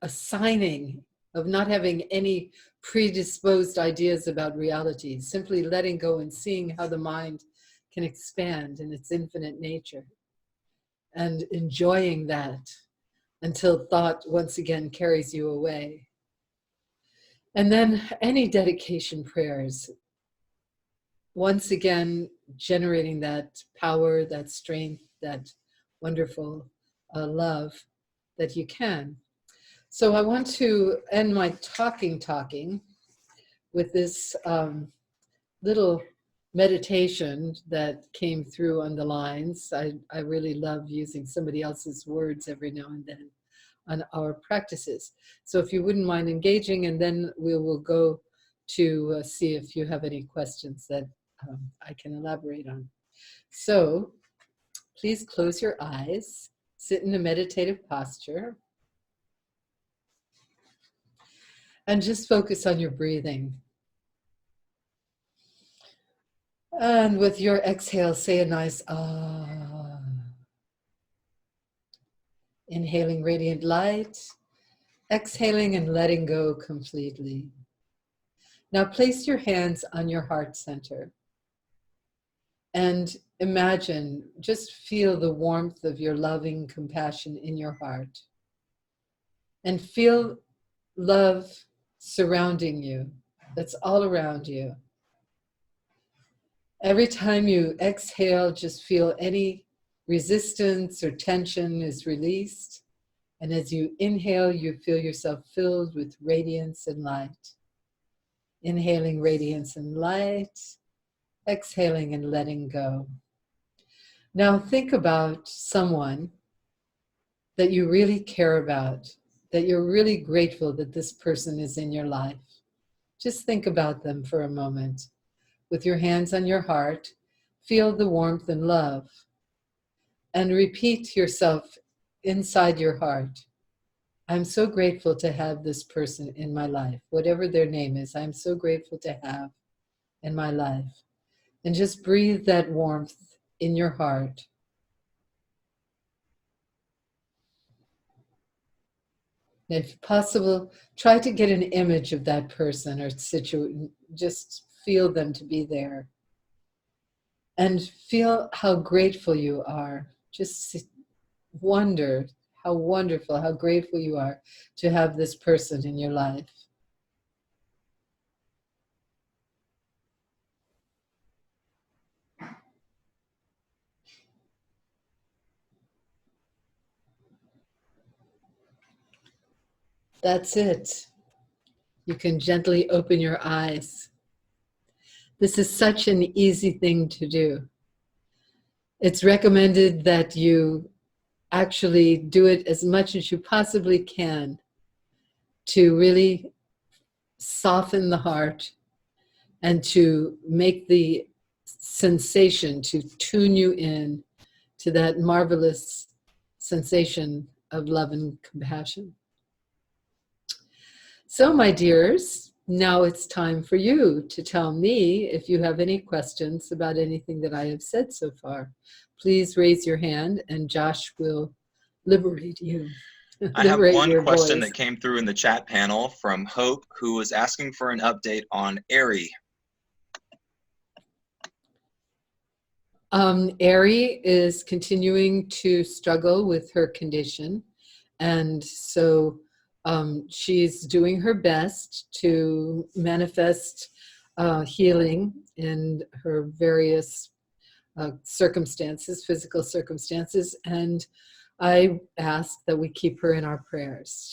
assigning, of not having any predisposed ideas about reality, simply letting go and seeing how the mind can expand in its infinite nature, and enjoying that until thought once again carries you away. And then any dedication prayers, once again generating that power, that strength, that wonderful love that you can. So I want to end my talking with this little meditation that came through on the lines. I really love using somebody else's words every now and then on our practices. So if you wouldn't mind engaging, and then we will go to see if you have any questions that I can elaborate on. So please close your eyes, sit in a meditative posture, and just focus on your breathing. And with your exhale, say a nice ah. Inhaling radiant light, exhaling and letting go completely. Now place your hands on your heart center and imagine, just feel the warmth of your loving compassion in your heart. And feel love surrounding you, that's all around you. Every time you exhale, just feel any resistance or tension is released. And as you inhale, you feel yourself filled with radiance and light. Inhaling radiance and light, exhaling and letting go. Now think about someone that you really care about, that you're really grateful that this person is in your life. Just think about them for a moment. With your hands on your heart, feel the warmth and love. And repeat to yourself inside your heart, I'm so grateful to have this person in my life. Whatever their name is, I'm so grateful to have in my life. And just breathe that warmth in your heart. If possible, try to get an image of that person or situation. Just feel them to be there. And feel how grateful you are. Just wonder how wonderful, how grateful you are to have this person in your life. That's it. You can gently open your eyes. This is such an easy thing to do. It's recommended that you actually do it as much as you possibly can to really soften the heart and to make the sensation, to tune you in to that marvelous sensation of love and compassion. So, my dears, now it's time for you to tell me if you have any questions about anything that I have said so far. Please raise your hand and Josh will liberate you. I have one question that came through in the chat panel from Hope, who was asking for an update on Arrey. Arrey is continuing to struggle with her condition, and so she's doing her best to manifest healing in her various circumstances, physical circumstances, and I ask that we keep her in our prayers.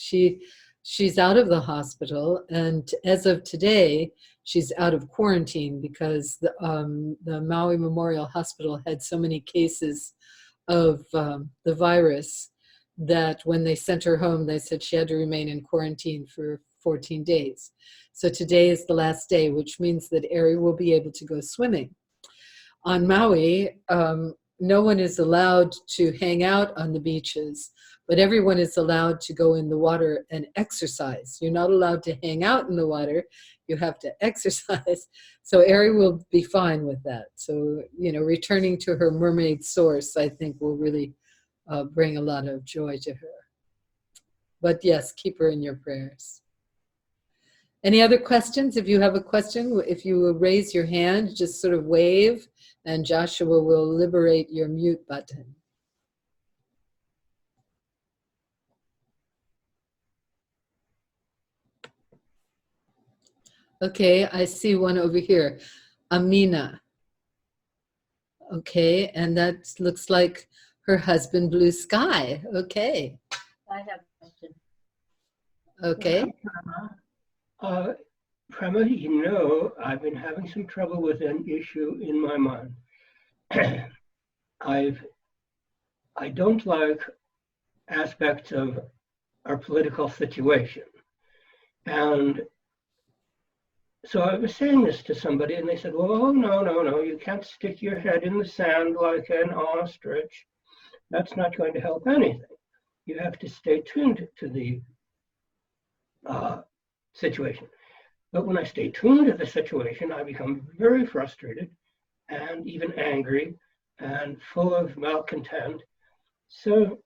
She's out of the hospital, and as of today, she's out of quarantine because the Maui Memorial Hospital had so many cases of the virus that when they sent her home, they said she had to remain in quarantine for 14 days. So today is the last day, which means that Arrey will be able to go swimming. On Maui, no one is allowed to hang out on the beaches, but everyone is allowed to go in the water and exercise. You're not allowed to hang out in the water. You have to exercise. So Arrey will be fine with that. So, returning to her mermaid source, I think will really bring a lot of joy to her. But yes, keep her in your prayers. Any other questions? If you have a question, if you will raise your hand, just sort of wave, and Joshua will liberate your mute button. Okay, I see one over here. Amina. Okay, and that looks like her husband, Blue Sky. Okay. I have a question. Okay. Prema, I've been having some trouble with an issue in my mind. I don't like aspects of our political situation. And so I was saying this to somebody, and they said, well, no, you can't stick your head in the sand like an ostrich. That's not going to help anything. You have to stay tuned to the situation. But when I stay tuned to the situation, I become very frustrated and even angry and full of malcontent. So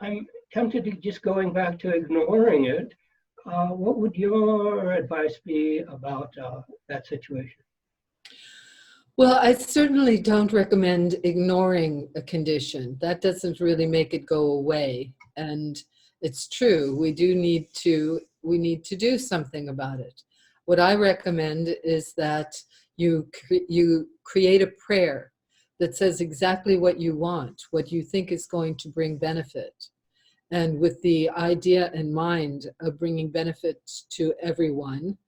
I'm tempted to just going back to ignoring it. What would your advice be about that situation? Well, I certainly don't recommend ignoring a condition. That doesn't really make it go away. And it's true, we need to do something about it. What I recommend is that you create a prayer that says exactly what you want, what you think is going to bring benefit. And with the idea in mind of bringing benefit to everyone,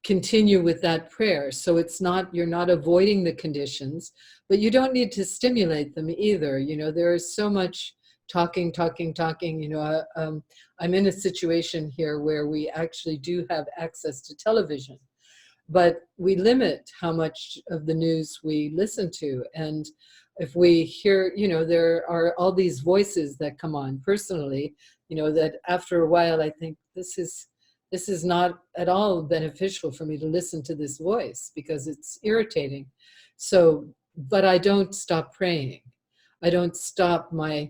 continue with that prayer. So it's not, you're not avoiding the conditions, but you don't need to stimulate them either. You know, there is so much talking. You know, I'm in a situation here where we actually do have access to television, but we limit how much of the news we listen to. And if we hear, you know, there are all these voices that come on personally, you know, that after a while I think this is not at all beneficial for me to listen to this voice because it's irritating. So, but I don't stop praying. I don't stop my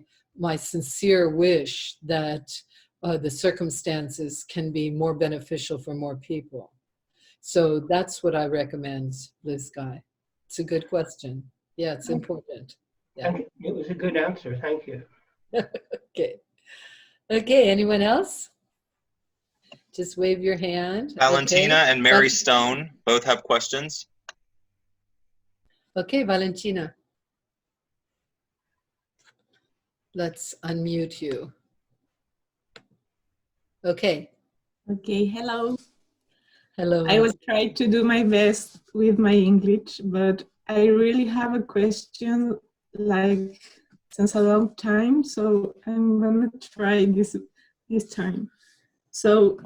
sincere wish that the circumstances can be more beneficial for more people. So that's what I recommend, Liz Guy. It's a good question. Yeah, it's important. Yeah. It was a good answer. Thank you. Okay. Okay, anyone else? Just wave your hand. Valentina okay. and Mary Stone both have questions. Okay, Valentina. Let's unmute you. Okay. Okay, hello. Hello. I will try to do my best with my English, but I really have a question like since a long time, so I'm gonna try this time. So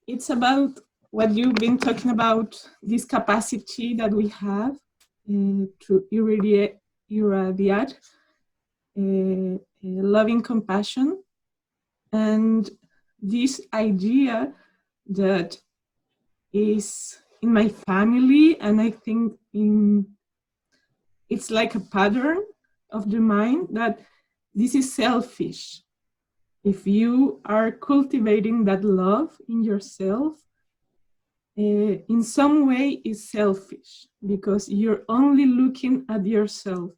it's about what you've been talking about, this capacity that we have to irradiate loving compassion, and this idea that is in my family, and I think it's like a pattern of the mind that this is selfish. If you are cultivating that love in yourself, in some way is selfish because you're only looking at yourself.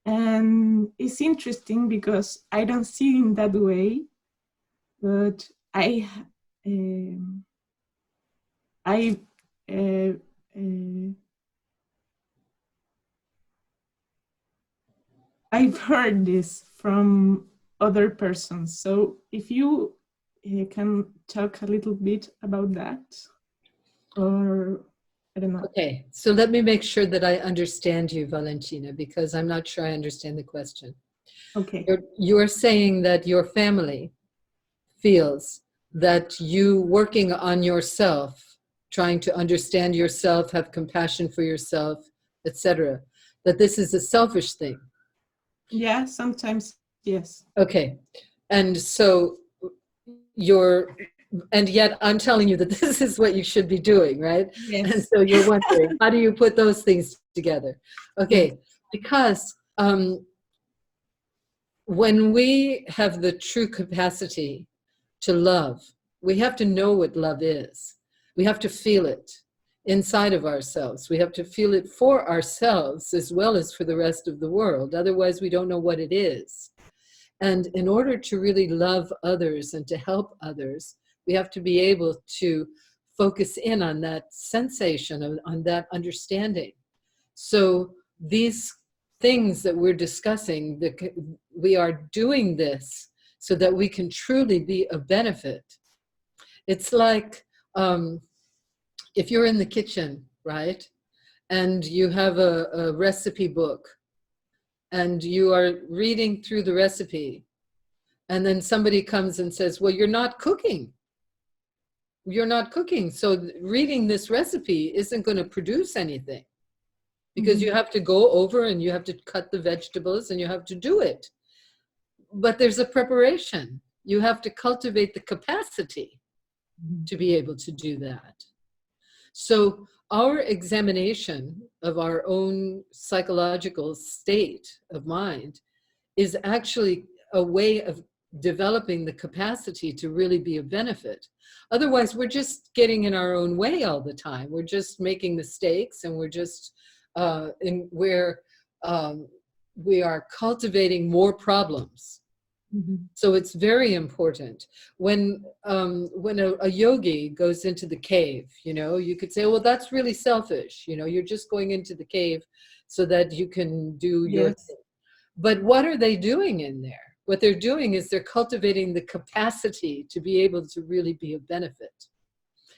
And it's interesting because I don't see it in that way, but I've heard this from other persons. So if you can talk a little bit about that, or I don't know. Okay, so let me make sure that I understand you, Valentina, because I'm not sure I understand the question. Okay. You're saying that your family feels that you working on yourself, trying to understand yourself, have compassion for yourself, etc., that this is a selfish thing. Yeah, sometimes, yes. Okay, and so and yet I'm telling you that this is what you should be doing, right? Yes. And so you're wondering, how do you put those things together? Okay, yes. Because when we have the true capacity to love, we have to know what love is. We have to feel it inside of ourselves. We have to feel it for ourselves as well as for the rest of the world. Otherwise, we don't know what it is. And in order to really love others and to help others, we have to be able to focus in on that sensation, on that understanding. So these things that we're discussing, we are doing this so that we can truly be of benefit. It's like if you're in the kitchen, right, and you have a recipe book, and you are reading through the recipe, and then somebody comes and says, well, you're not cooking. You're not cooking. So reading this recipe isn't going to produce anything because you have to go over and you have to cut the vegetables and you have to do it. But there's a preparation. You have to cultivate the capacity to be able to do that. So our examination of our own psychological state of mind is actually a way of developing the capacity to really be of benefit. Otherwise, we're just getting in our own way all the time. We're just making mistakes, and we're just we are cultivating more problems. Mm-hmm. So it's very important when a yogi goes into the cave, you know, you could say, well, that's really selfish. You know, you're just going into the cave so that you can do your Yes. thing. But what are they doing in there? What they're doing is they're cultivating the capacity to be able to really be of benefit.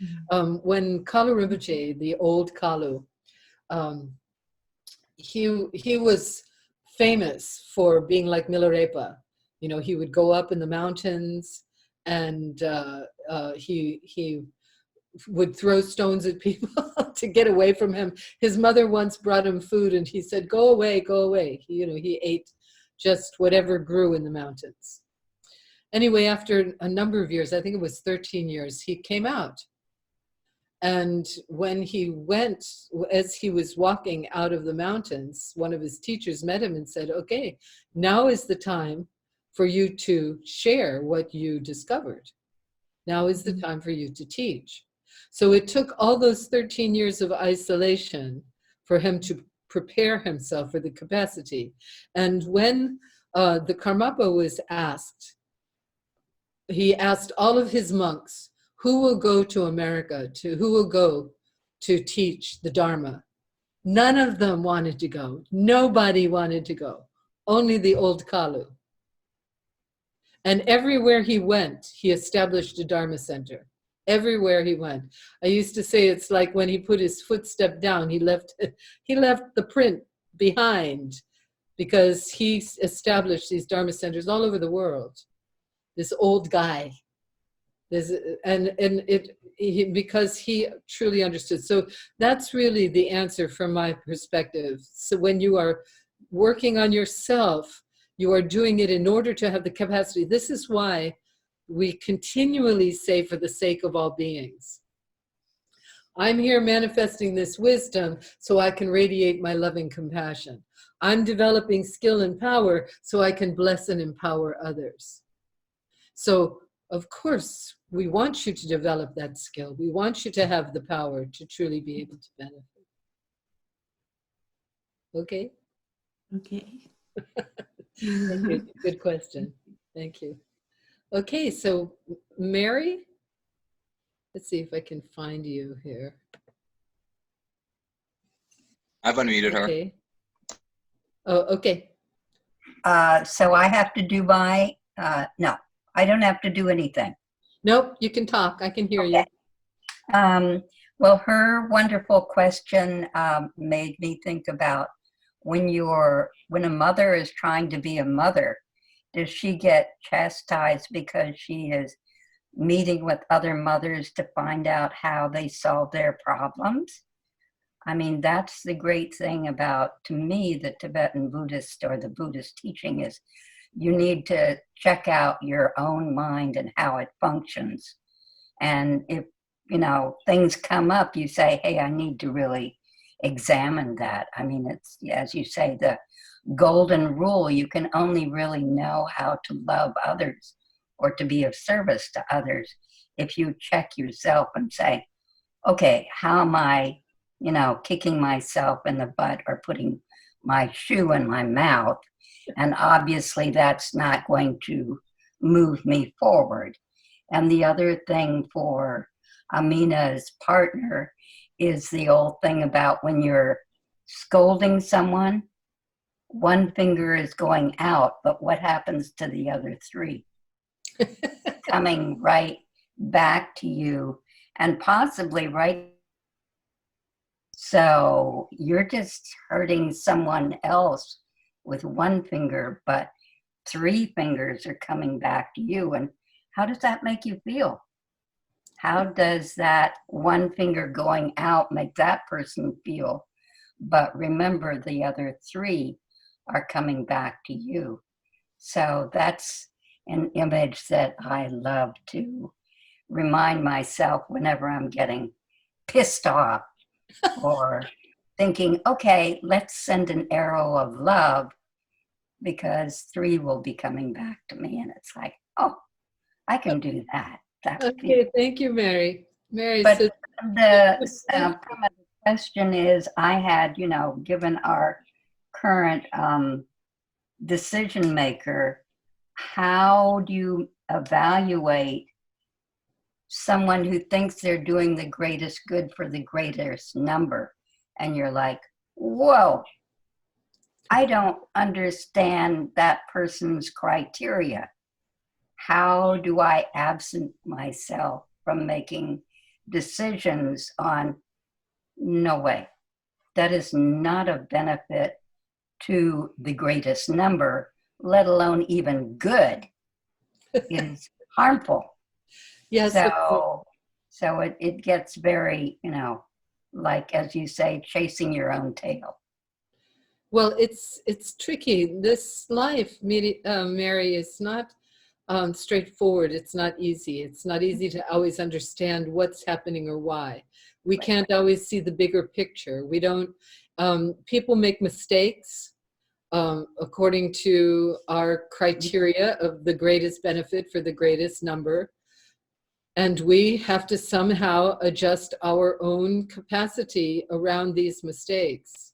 Mm-hmm. When Kalu Rinpoche, the old Kalu, he was famous for being like Milarepa. You know, he would go up in the mountains, and he would throw stones at people to get away from him. His mother once brought him food, and he said, "Go away, go away." He ate just whatever grew in the mountains. Anyway, after a number of years, I think it was 13 years, he came out. And when he went, as he was walking out of the mountains, one of his teachers met him and said, okay, now is the time for you to share what you discovered. Now is the time for you to teach. So it took all those 13 years of isolation for him to prepare himself for the capacity. And when the Karmapa was asked, he asked all of his monks, who will go to America, who will go to teach the Dharma? None of them wanted to go. Nobody wanted to go. Only the old Kalu. And everywhere he went, he established a Dharma center. Everywhere he went. I used to say it's like when he put his footstep down, he left the print behind, because he established these Dharma centers all over the world. This old guy. Because he truly understood. So that's really the answer from my perspective. So when you are working on yourself, you are doing it in order to have the capacity. This is why we continually say, for the sake of all beings. I'm here manifesting this wisdom so I can radiate my loving compassion. I'm developing skill and power so I can bless and empower others. So, of course, we want you to develop that skill. We want you to have the power to truly be able to benefit. Okay? Okay. Thank you. Good question. Thank you. Okay, so Mary, let's see if I can find you here. I've unmuted her. Okay. Oh, okay. So I have to do my, no, I don't have to do anything. Nope, you can talk. I can hear you. Well, her wonderful question made me think about when a mother is trying to be a mother, does she get chastised because she is meeting with other mothers to find out how they solve their problems? I mean, that's the great thing about, to me, the Tibetan Buddhist or the Buddhist teaching is you need to check out your own mind and how it functions. And if, things come up, you say, hey, I need to really examine that. I mean, it's, as you say, the golden rule, you can only really know how to love others or to be of service to others if you check yourself and say, okay, how am I, kicking myself in the butt or putting my shoe in my mouth? And obviously that's not going to move me forward. And the other thing for Amina's partner is the old thing about when you're scolding someone, one finger is going out, but what happens to the other three? Coming right back to you and possibly right. So you're just hurting someone else with one finger, but three fingers are coming back to you. And how does that make you feel? How does that one finger going out make that person feel? But remember, the other three are coming back to you. So that's an image that I love to remind myself whenever I'm getting pissed off or thinking, okay, let's send an arrow of love. because 3 will be coming back to me. And it's like, oh, I can do that. That would be. Okay, thank you, Mary. Mary, But so the question is, I had, given our current decision maker, how do you evaluate someone who thinks they're doing the greatest good for the greatest number? And you're like, whoa, I don't understand that person's criteria. How do I absent myself from making decisions on, no way, that is not a benefit to the greatest number, let alone even good. It is harmful. yes, So it gets very, like, as you say, chasing your own tail. well, it's tricky. This life, Mary, is not straightforward. It's not easy. It's not easy to always understand what's happening or why. We can't always see the bigger picture. We don't, people make mistakes according to our criteria of the greatest benefit for the greatest number. And we have to somehow adjust our own capacity around these mistakes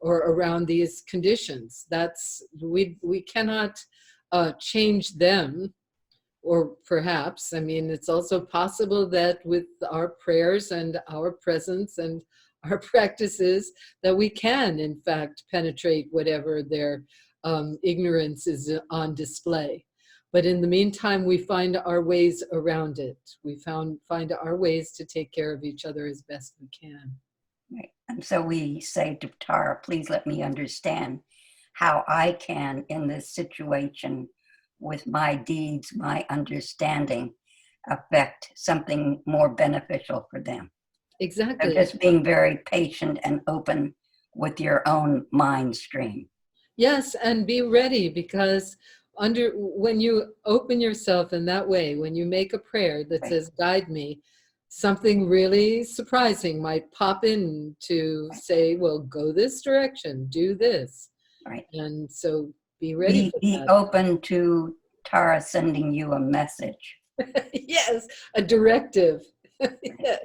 or around these conditions. We cannot change them. Or perhaps, it's also possible that with our prayers and our presence and our practices that we can, in fact, penetrate whatever their ignorance is on display. But in the meantime, we find our ways around it. We find our ways to take care of each other as best we can. Right. And so we say to Tara, please let me understand how I can, in this situation, with my deeds, my understanding, affect something more beneficial for them. Exactly. So just being very patient and open with your own mind stream. Yes, and be ready, because when you open yourself in that way, when you make a prayer that says, guide me, something really surprising might pop in to say, well, go this direction, do this. Right. And so be ready for be that. open to Tara sending you a message. Yes, a directive. Yeah.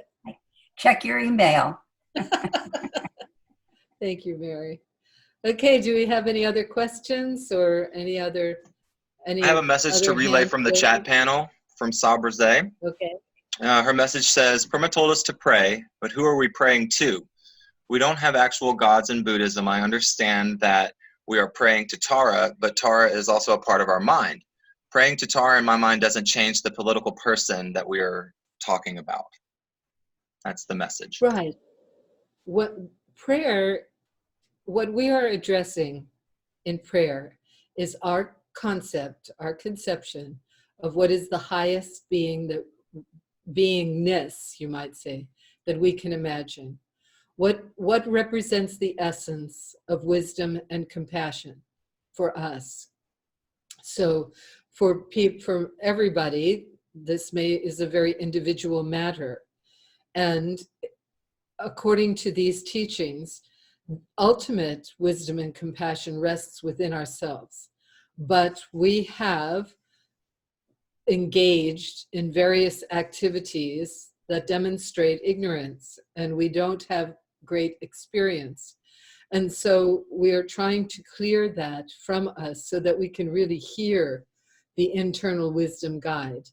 Check your email. Thank you, Mary. Okay, do we have any other questions or any other? I have a message to relay from the chat panel from Sabraze. Okay. Her message says, Prema told us to pray, but who are we praying to? We don't have actual gods in Buddhism. I understand that we are praying to Tara, but Tara is also a part of our mind. Praying to Tara in my mind doesn't change the political person that we are talking about. That's the message. Right. What we are addressing in prayer is our concept, our conception of what is the highest beingness, you might say, that we can imagine. What represents the essence of wisdom and compassion for us? So for everybody, this is a very individual matter. And according to these teachings, ultimate wisdom and compassion rests within ourselves. But we have engaged in various activities that demonstrate ignorance, and we don't have great experience. And so we are trying to clear that from us so that we can really hear the internal wisdom guide.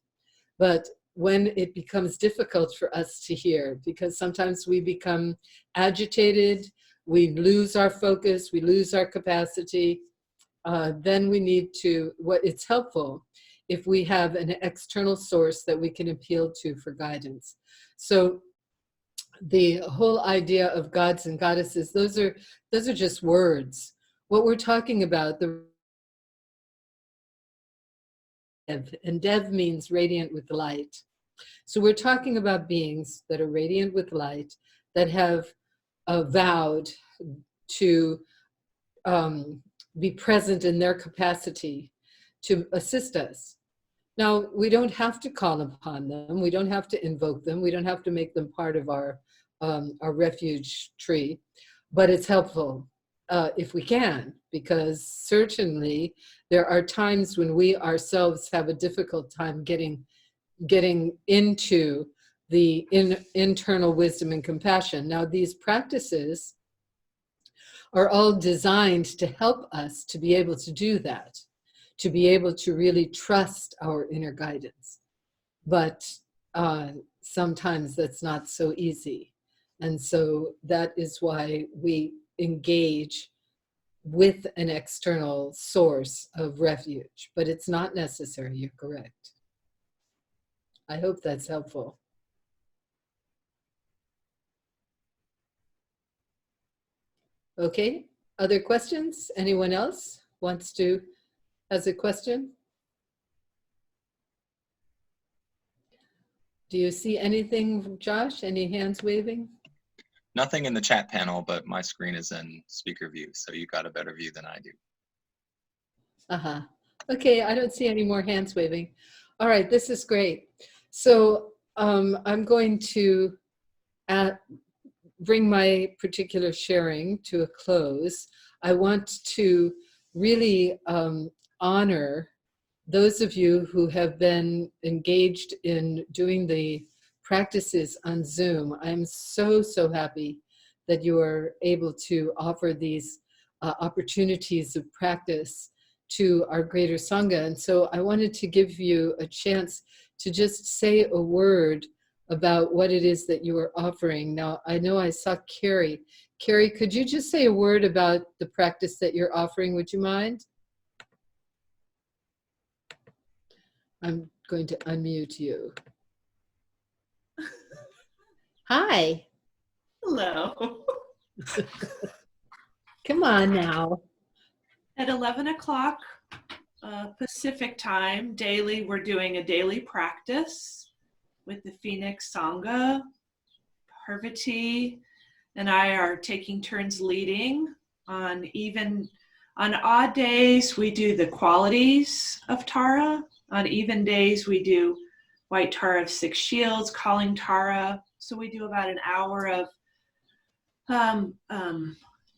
But when it becomes difficult for us to hear, because sometimes we become agitated, we lose our focus, we lose our capacity, then we need to, it's helpful if we have an external source that we can appeal to for guidance. So the whole idea of gods and goddesses, those are just words. What we're talking about, and Dev means radiant with light. So we're talking about beings that are radiant with light, that have vowed to be present in their capacity to assist us. Now, we don't have to call upon them. We don't have to invoke them. We don't have to make them part of our refuge tree, but it's helpful. if we can, because certainly there are times when we ourselves have a difficult time getting into the internal wisdom and compassion. Now, these practices are all designed to help us to be able to do that, to be able to really trust our inner guidance. But sometimes that's not so easy. And so that is why we engage with an external source of refuge. But it's not necessary, you're correct. I hope that's helpful. Okay, other questions? Anyone else has a question? Do you see anything, Josh? Any hands waving? Nothing in the chat panel, but my screen is in speaker view, so you got a better view than I do. Uh-huh. Okay, I don't see any more hands waving. All right, this is great. So I'm going to bring my particular sharing to a close. I want to really honor those of you who have been engaged in doing the practices on Zoom. I'm so, so happy that you are able to offer these opportunities of practice to our greater Sangha. And so I wanted to give you a chance to just say a word about what it is that you are offering. Now, I know I saw Carrie. Carrie, could you just say a word about the practice that you're offering? Would you mind? I'm going to unmute you. Hi. Hello. Come on now. At 11 o'clock Pacific time, daily, we're doing a daily practice with the Phoenix Sangha. Parvati and I are taking turns leading. On odd days, we do the qualities of Tara. On even days, we do White Tara of Six Shields, Calling Tara. So we do about an hour of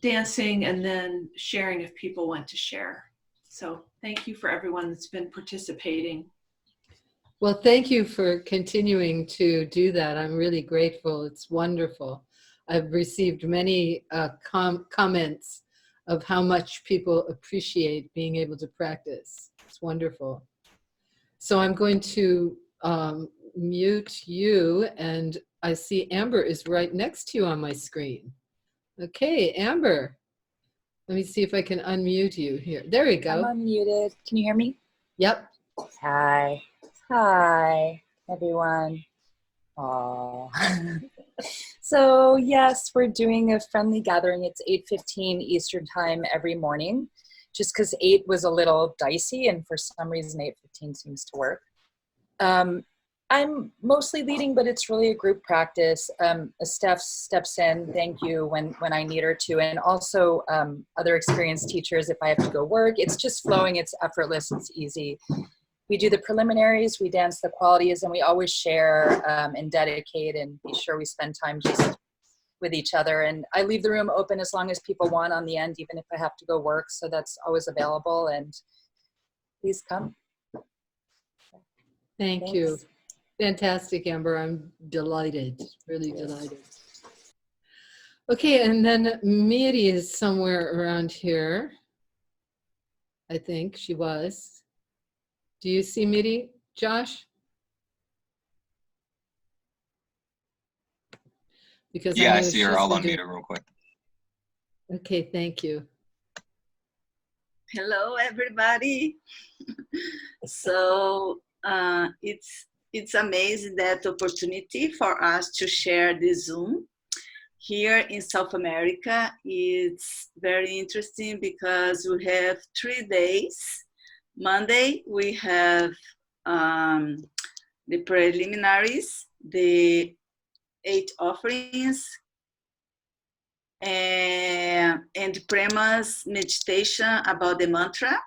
dancing and then sharing if people want to share. So thank you for everyone that's been participating. Well, thank you for continuing to do that. I'm really grateful. It's wonderful. I've received many comments of how much people appreciate being able to practice. It's wonderful. So I'm going to mute you, and I see Amber is right next to you on my screen. Okay, Amber. Let me see if I can unmute you here. There we go. I'm unmuted. Can you hear me? Yep. Hi. Hi, everyone. Aww. So yes, we're doing a friendly gathering. It's 8:15 Eastern time every morning, just because 8 was a little dicey, and for some reason 8:15 seems to work. I'm mostly leading, but it's really a group practice. Steph steps in, thank you, when I need her to, and also other experienced teachers if I have to go work. It's just flowing, it's effortless, it's easy. We do the preliminaries, we dance the qualities, and we always share and dedicate and be sure we spend time just with each other. And I leave the room open as long as people want on the end, even if I have to go work, so that's always available, and please come. Thank you. Fantastic, Amber. I'm delighted, really delighted. Okay, and then Miri is somewhere around here. I think she was. Do you see Miri, Josh? Because Yeah, I know see her. I'll unmute her real quick. Okay, thank you. Hello, everybody. So it's amazing that opportunity for us to share this Zoom here in South America. It's very interesting because we have 3 days. Monday we have the preliminaries, the 8 offerings, and Prema's meditation about the mantra.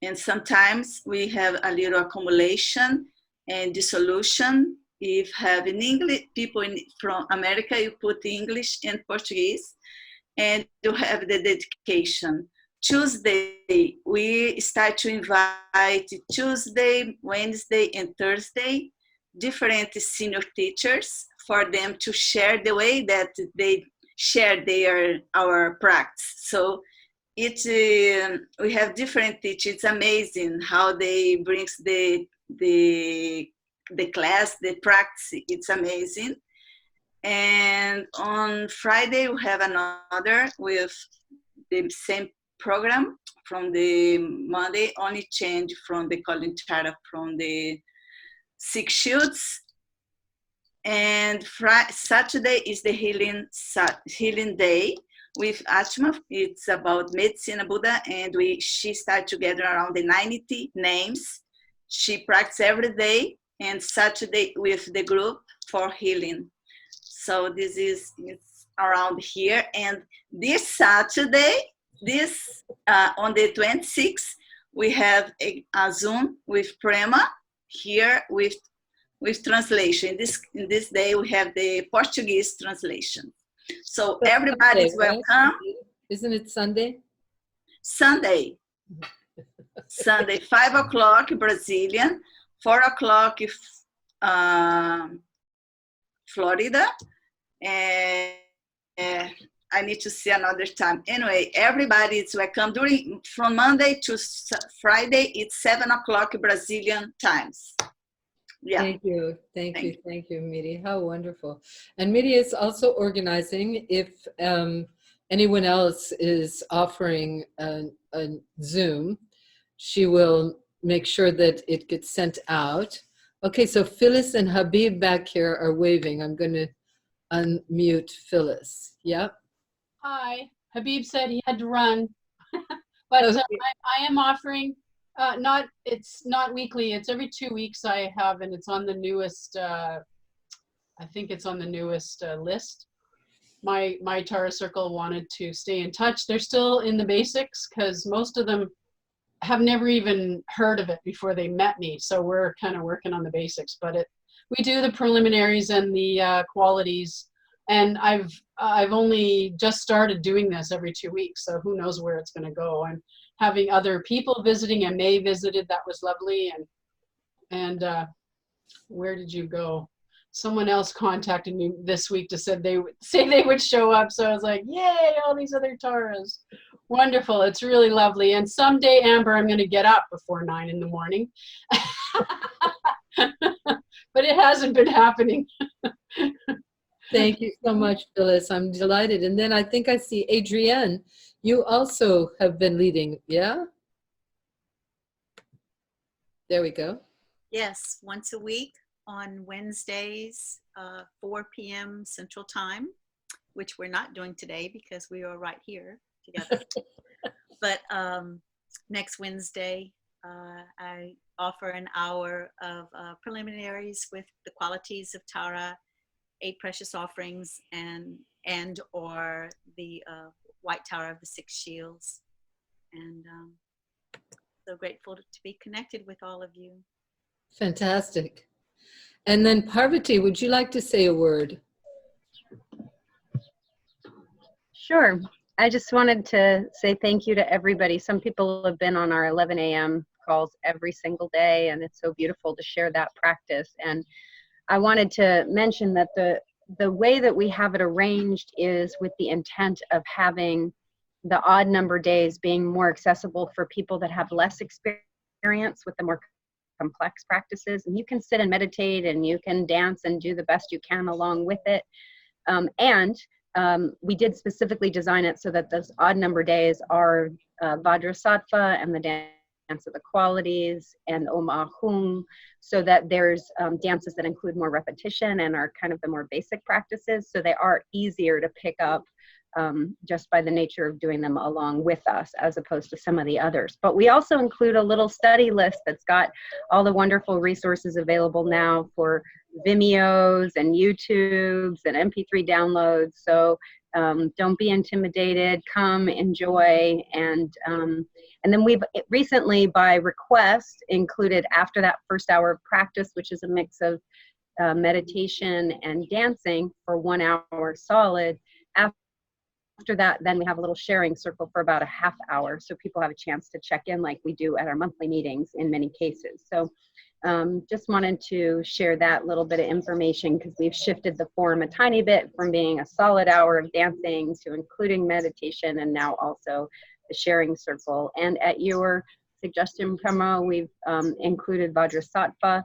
And sometimes we have a little accumulation and dissolution. If have in English, people from America, you put English and Portuguese. and you have the dedication. Tuesday, we start to invite Tuesday, Wednesday, and Thursday different senior teachers for them to share the way that they share our practice. So we have different teachers. It's amazing how they bring the class, the practice. It's amazing. And on Friday we have another with the same program from the Monday, only change from the calling chart from the 6 shields. And Saturday is the healing day with Atma. It's about medicine Buddha, and she started together around the 90 names. She practices every day, and Saturday with the group for healing. So it's around here. And this Saturday, on the 26th, we have a Zoom with Prema here with translation. In this day, we have the Portuguese translation. So everybody's welcome. Right? Isn't it Sunday? Sunday. Sunday, 5 o'clock Brazilian, 4 o'clock Florida, and I need to see another time. Anyway, everybody is welcome. From Monday to Friday, it's 7 o'clock Brazilian times. Yeah. Thank you, Miri. How wonderful. And Miri is also organizing if anyone else is offering a Zoom, she will make sure that it gets sent out. Okay, so Phyllis and Habib back here are waving. I'm going to unmute Phyllis. Yeah. Hi. Habib said he had to run, but okay. I am offering. It's not weekly. It's every 2 weeks I have, and it's on the newest. I think it's on the newest list. My Tara Circle wanted to stay in touch. They're still in the basics because most of them have never even heard of it before they met me. So we're kind of working on the basics, but we do the preliminaries and the qualities. And I've only just started doing this every 2 weeks, so who knows where it's going to go. I'm having other people visiting, and May visited. That was lovely. And where did you go? Someone else contacted me this week to say they would show up. So I was like, yay, all these other Taras. Wonderful. It's really lovely. And someday, Amber, I'm going to get up before 9 in the morning. But it hasn't been happening. Thank you so much, Phyllis. I'm delighted. And then I think I see Adrienne. You also have been leading, yeah? There we go. Yes, once a week on Wednesdays, 4 p.m. Central Time, which we're not doing today because we are right here together. But next Wednesday, I offer an hour of preliminaries with the qualities of Tara, 8 precious offerings, and or the White Tower of the 6 Shields. And so grateful to be connected with all of you. Fantastic. And then Parvati, would you like to say a word? Sure. I just wanted to say thank you to everybody. Some people have been on our 11 a.m. calls every single day, and it's so beautiful to share that practice. And I wanted to mention that the way that we have it arranged is with the intent of having the odd number days being more accessible for people that have less experience with the more complex practices. And you can sit and meditate, and you can dance and do the best you can along with it. We did specifically design it so that those odd number days are Vajrasattva and the dance of the qualities and Om Ahung, so that there's dances that include more repetition and are kind of the more basic practices, so they are easier to pick up just by the nature of doing them along with us, as opposed to some of the others. But we also include a little study list that's got all the wonderful resources available now for Vimeos and YouTubes and MP3 downloads. So don't be intimidated, come, enjoy. And then we've recently, by request, included after that first hour of practice, which is a mix of meditation and dancing for 1 hour solid, after after that, then we have a little sharing circle for about a half hour, so people have a chance to check in like we do at our monthly meetings in many cases. So just wanted to share that little bit of information because we've shifted the form a tiny bit from being a solid hour of dancing to including meditation, and now also the sharing circle. And at your suggestion, Prema, we've included Vajrasattva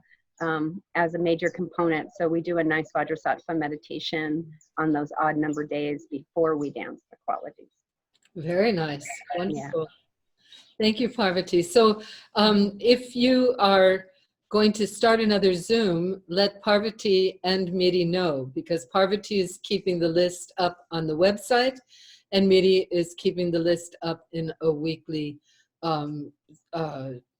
as a major component. So we do a nice Vajrasattva meditation on those odd number days before we dance the qualities. Very nice. Wonderful. Thank you, Parvati. So if you are going to start another Zoom, let Parvati and Miri know, because Parvati is keeping the list up on the website and Miri is keeping the list up in a weekly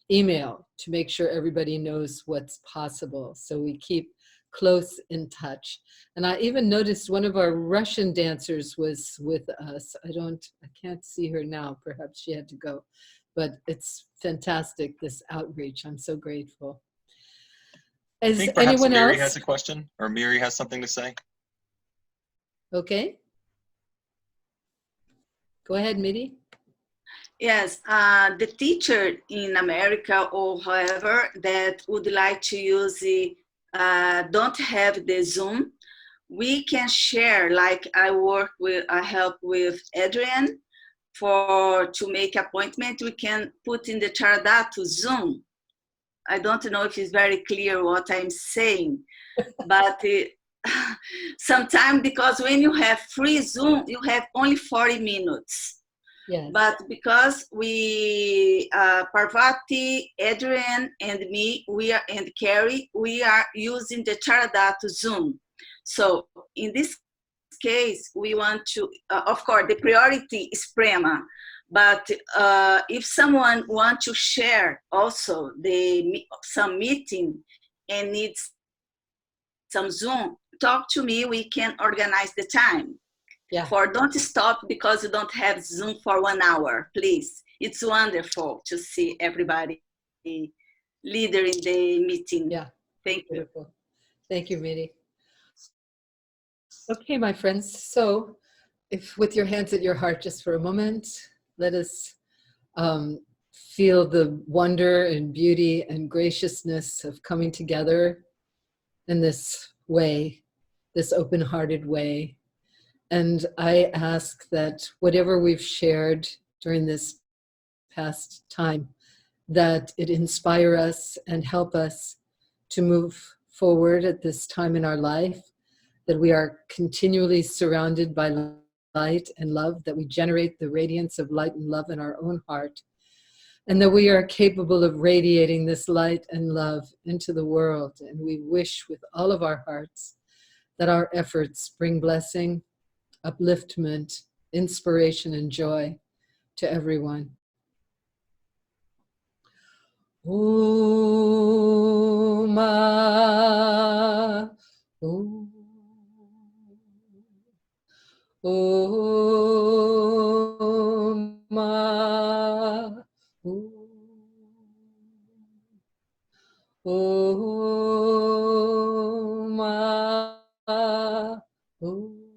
email to make sure everybody knows what's possible. So we keep close in touch. And I even noticed one of our Russian dancers was with us. I can't see her now. Perhaps she had to go. But it's fantastic, this outreach. I'm so grateful. I Is think perhaps anyone Miri else? has a question, or Miri has something to say. Okay. Go ahead, Miri. Yes, the teacher in America or however that would like to use the, don't have the Zoom, we can share, like I help with Adrian to make appointment, we can put in the Dhatu Zoom. I don't know if it's very clear what I'm saying, but sometimes because when you have free Zoom, you have only 40 minutes. Yes. But because we, Parvati, Adrian, and me, and Carrie, we are using the Dhatu Zoom. So in this case, we want to, of course, the priority is Prema. But if someone wants to share also some meeting and needs some Zoom, talk to me, we can organize the time. Yeah. Don't stop because you don't have Zoom for 1 hour, please. It's wonderful to see everybody leader in the meeting. Yeah. Thank you. Beautiful. Thank you, Miri. Okay, my friends. So if with your hands at your heart just for a moment, let us feel the wonder and beauty and graciousness of coming together in this way, this open-hearted way. And I ask that whatever we've shared during this past time, that it inspire us and help us to move forward at this time in our life, that we are continually surrounded by light and love, that we generate the radiance of light and love in our own heart, and that we are capable of radiating this light and love into the world. And we wish with all of our hearts that our efforts bring blessing, upliftment, inspiration, and joy to everyone. Om. Om. Om. Om.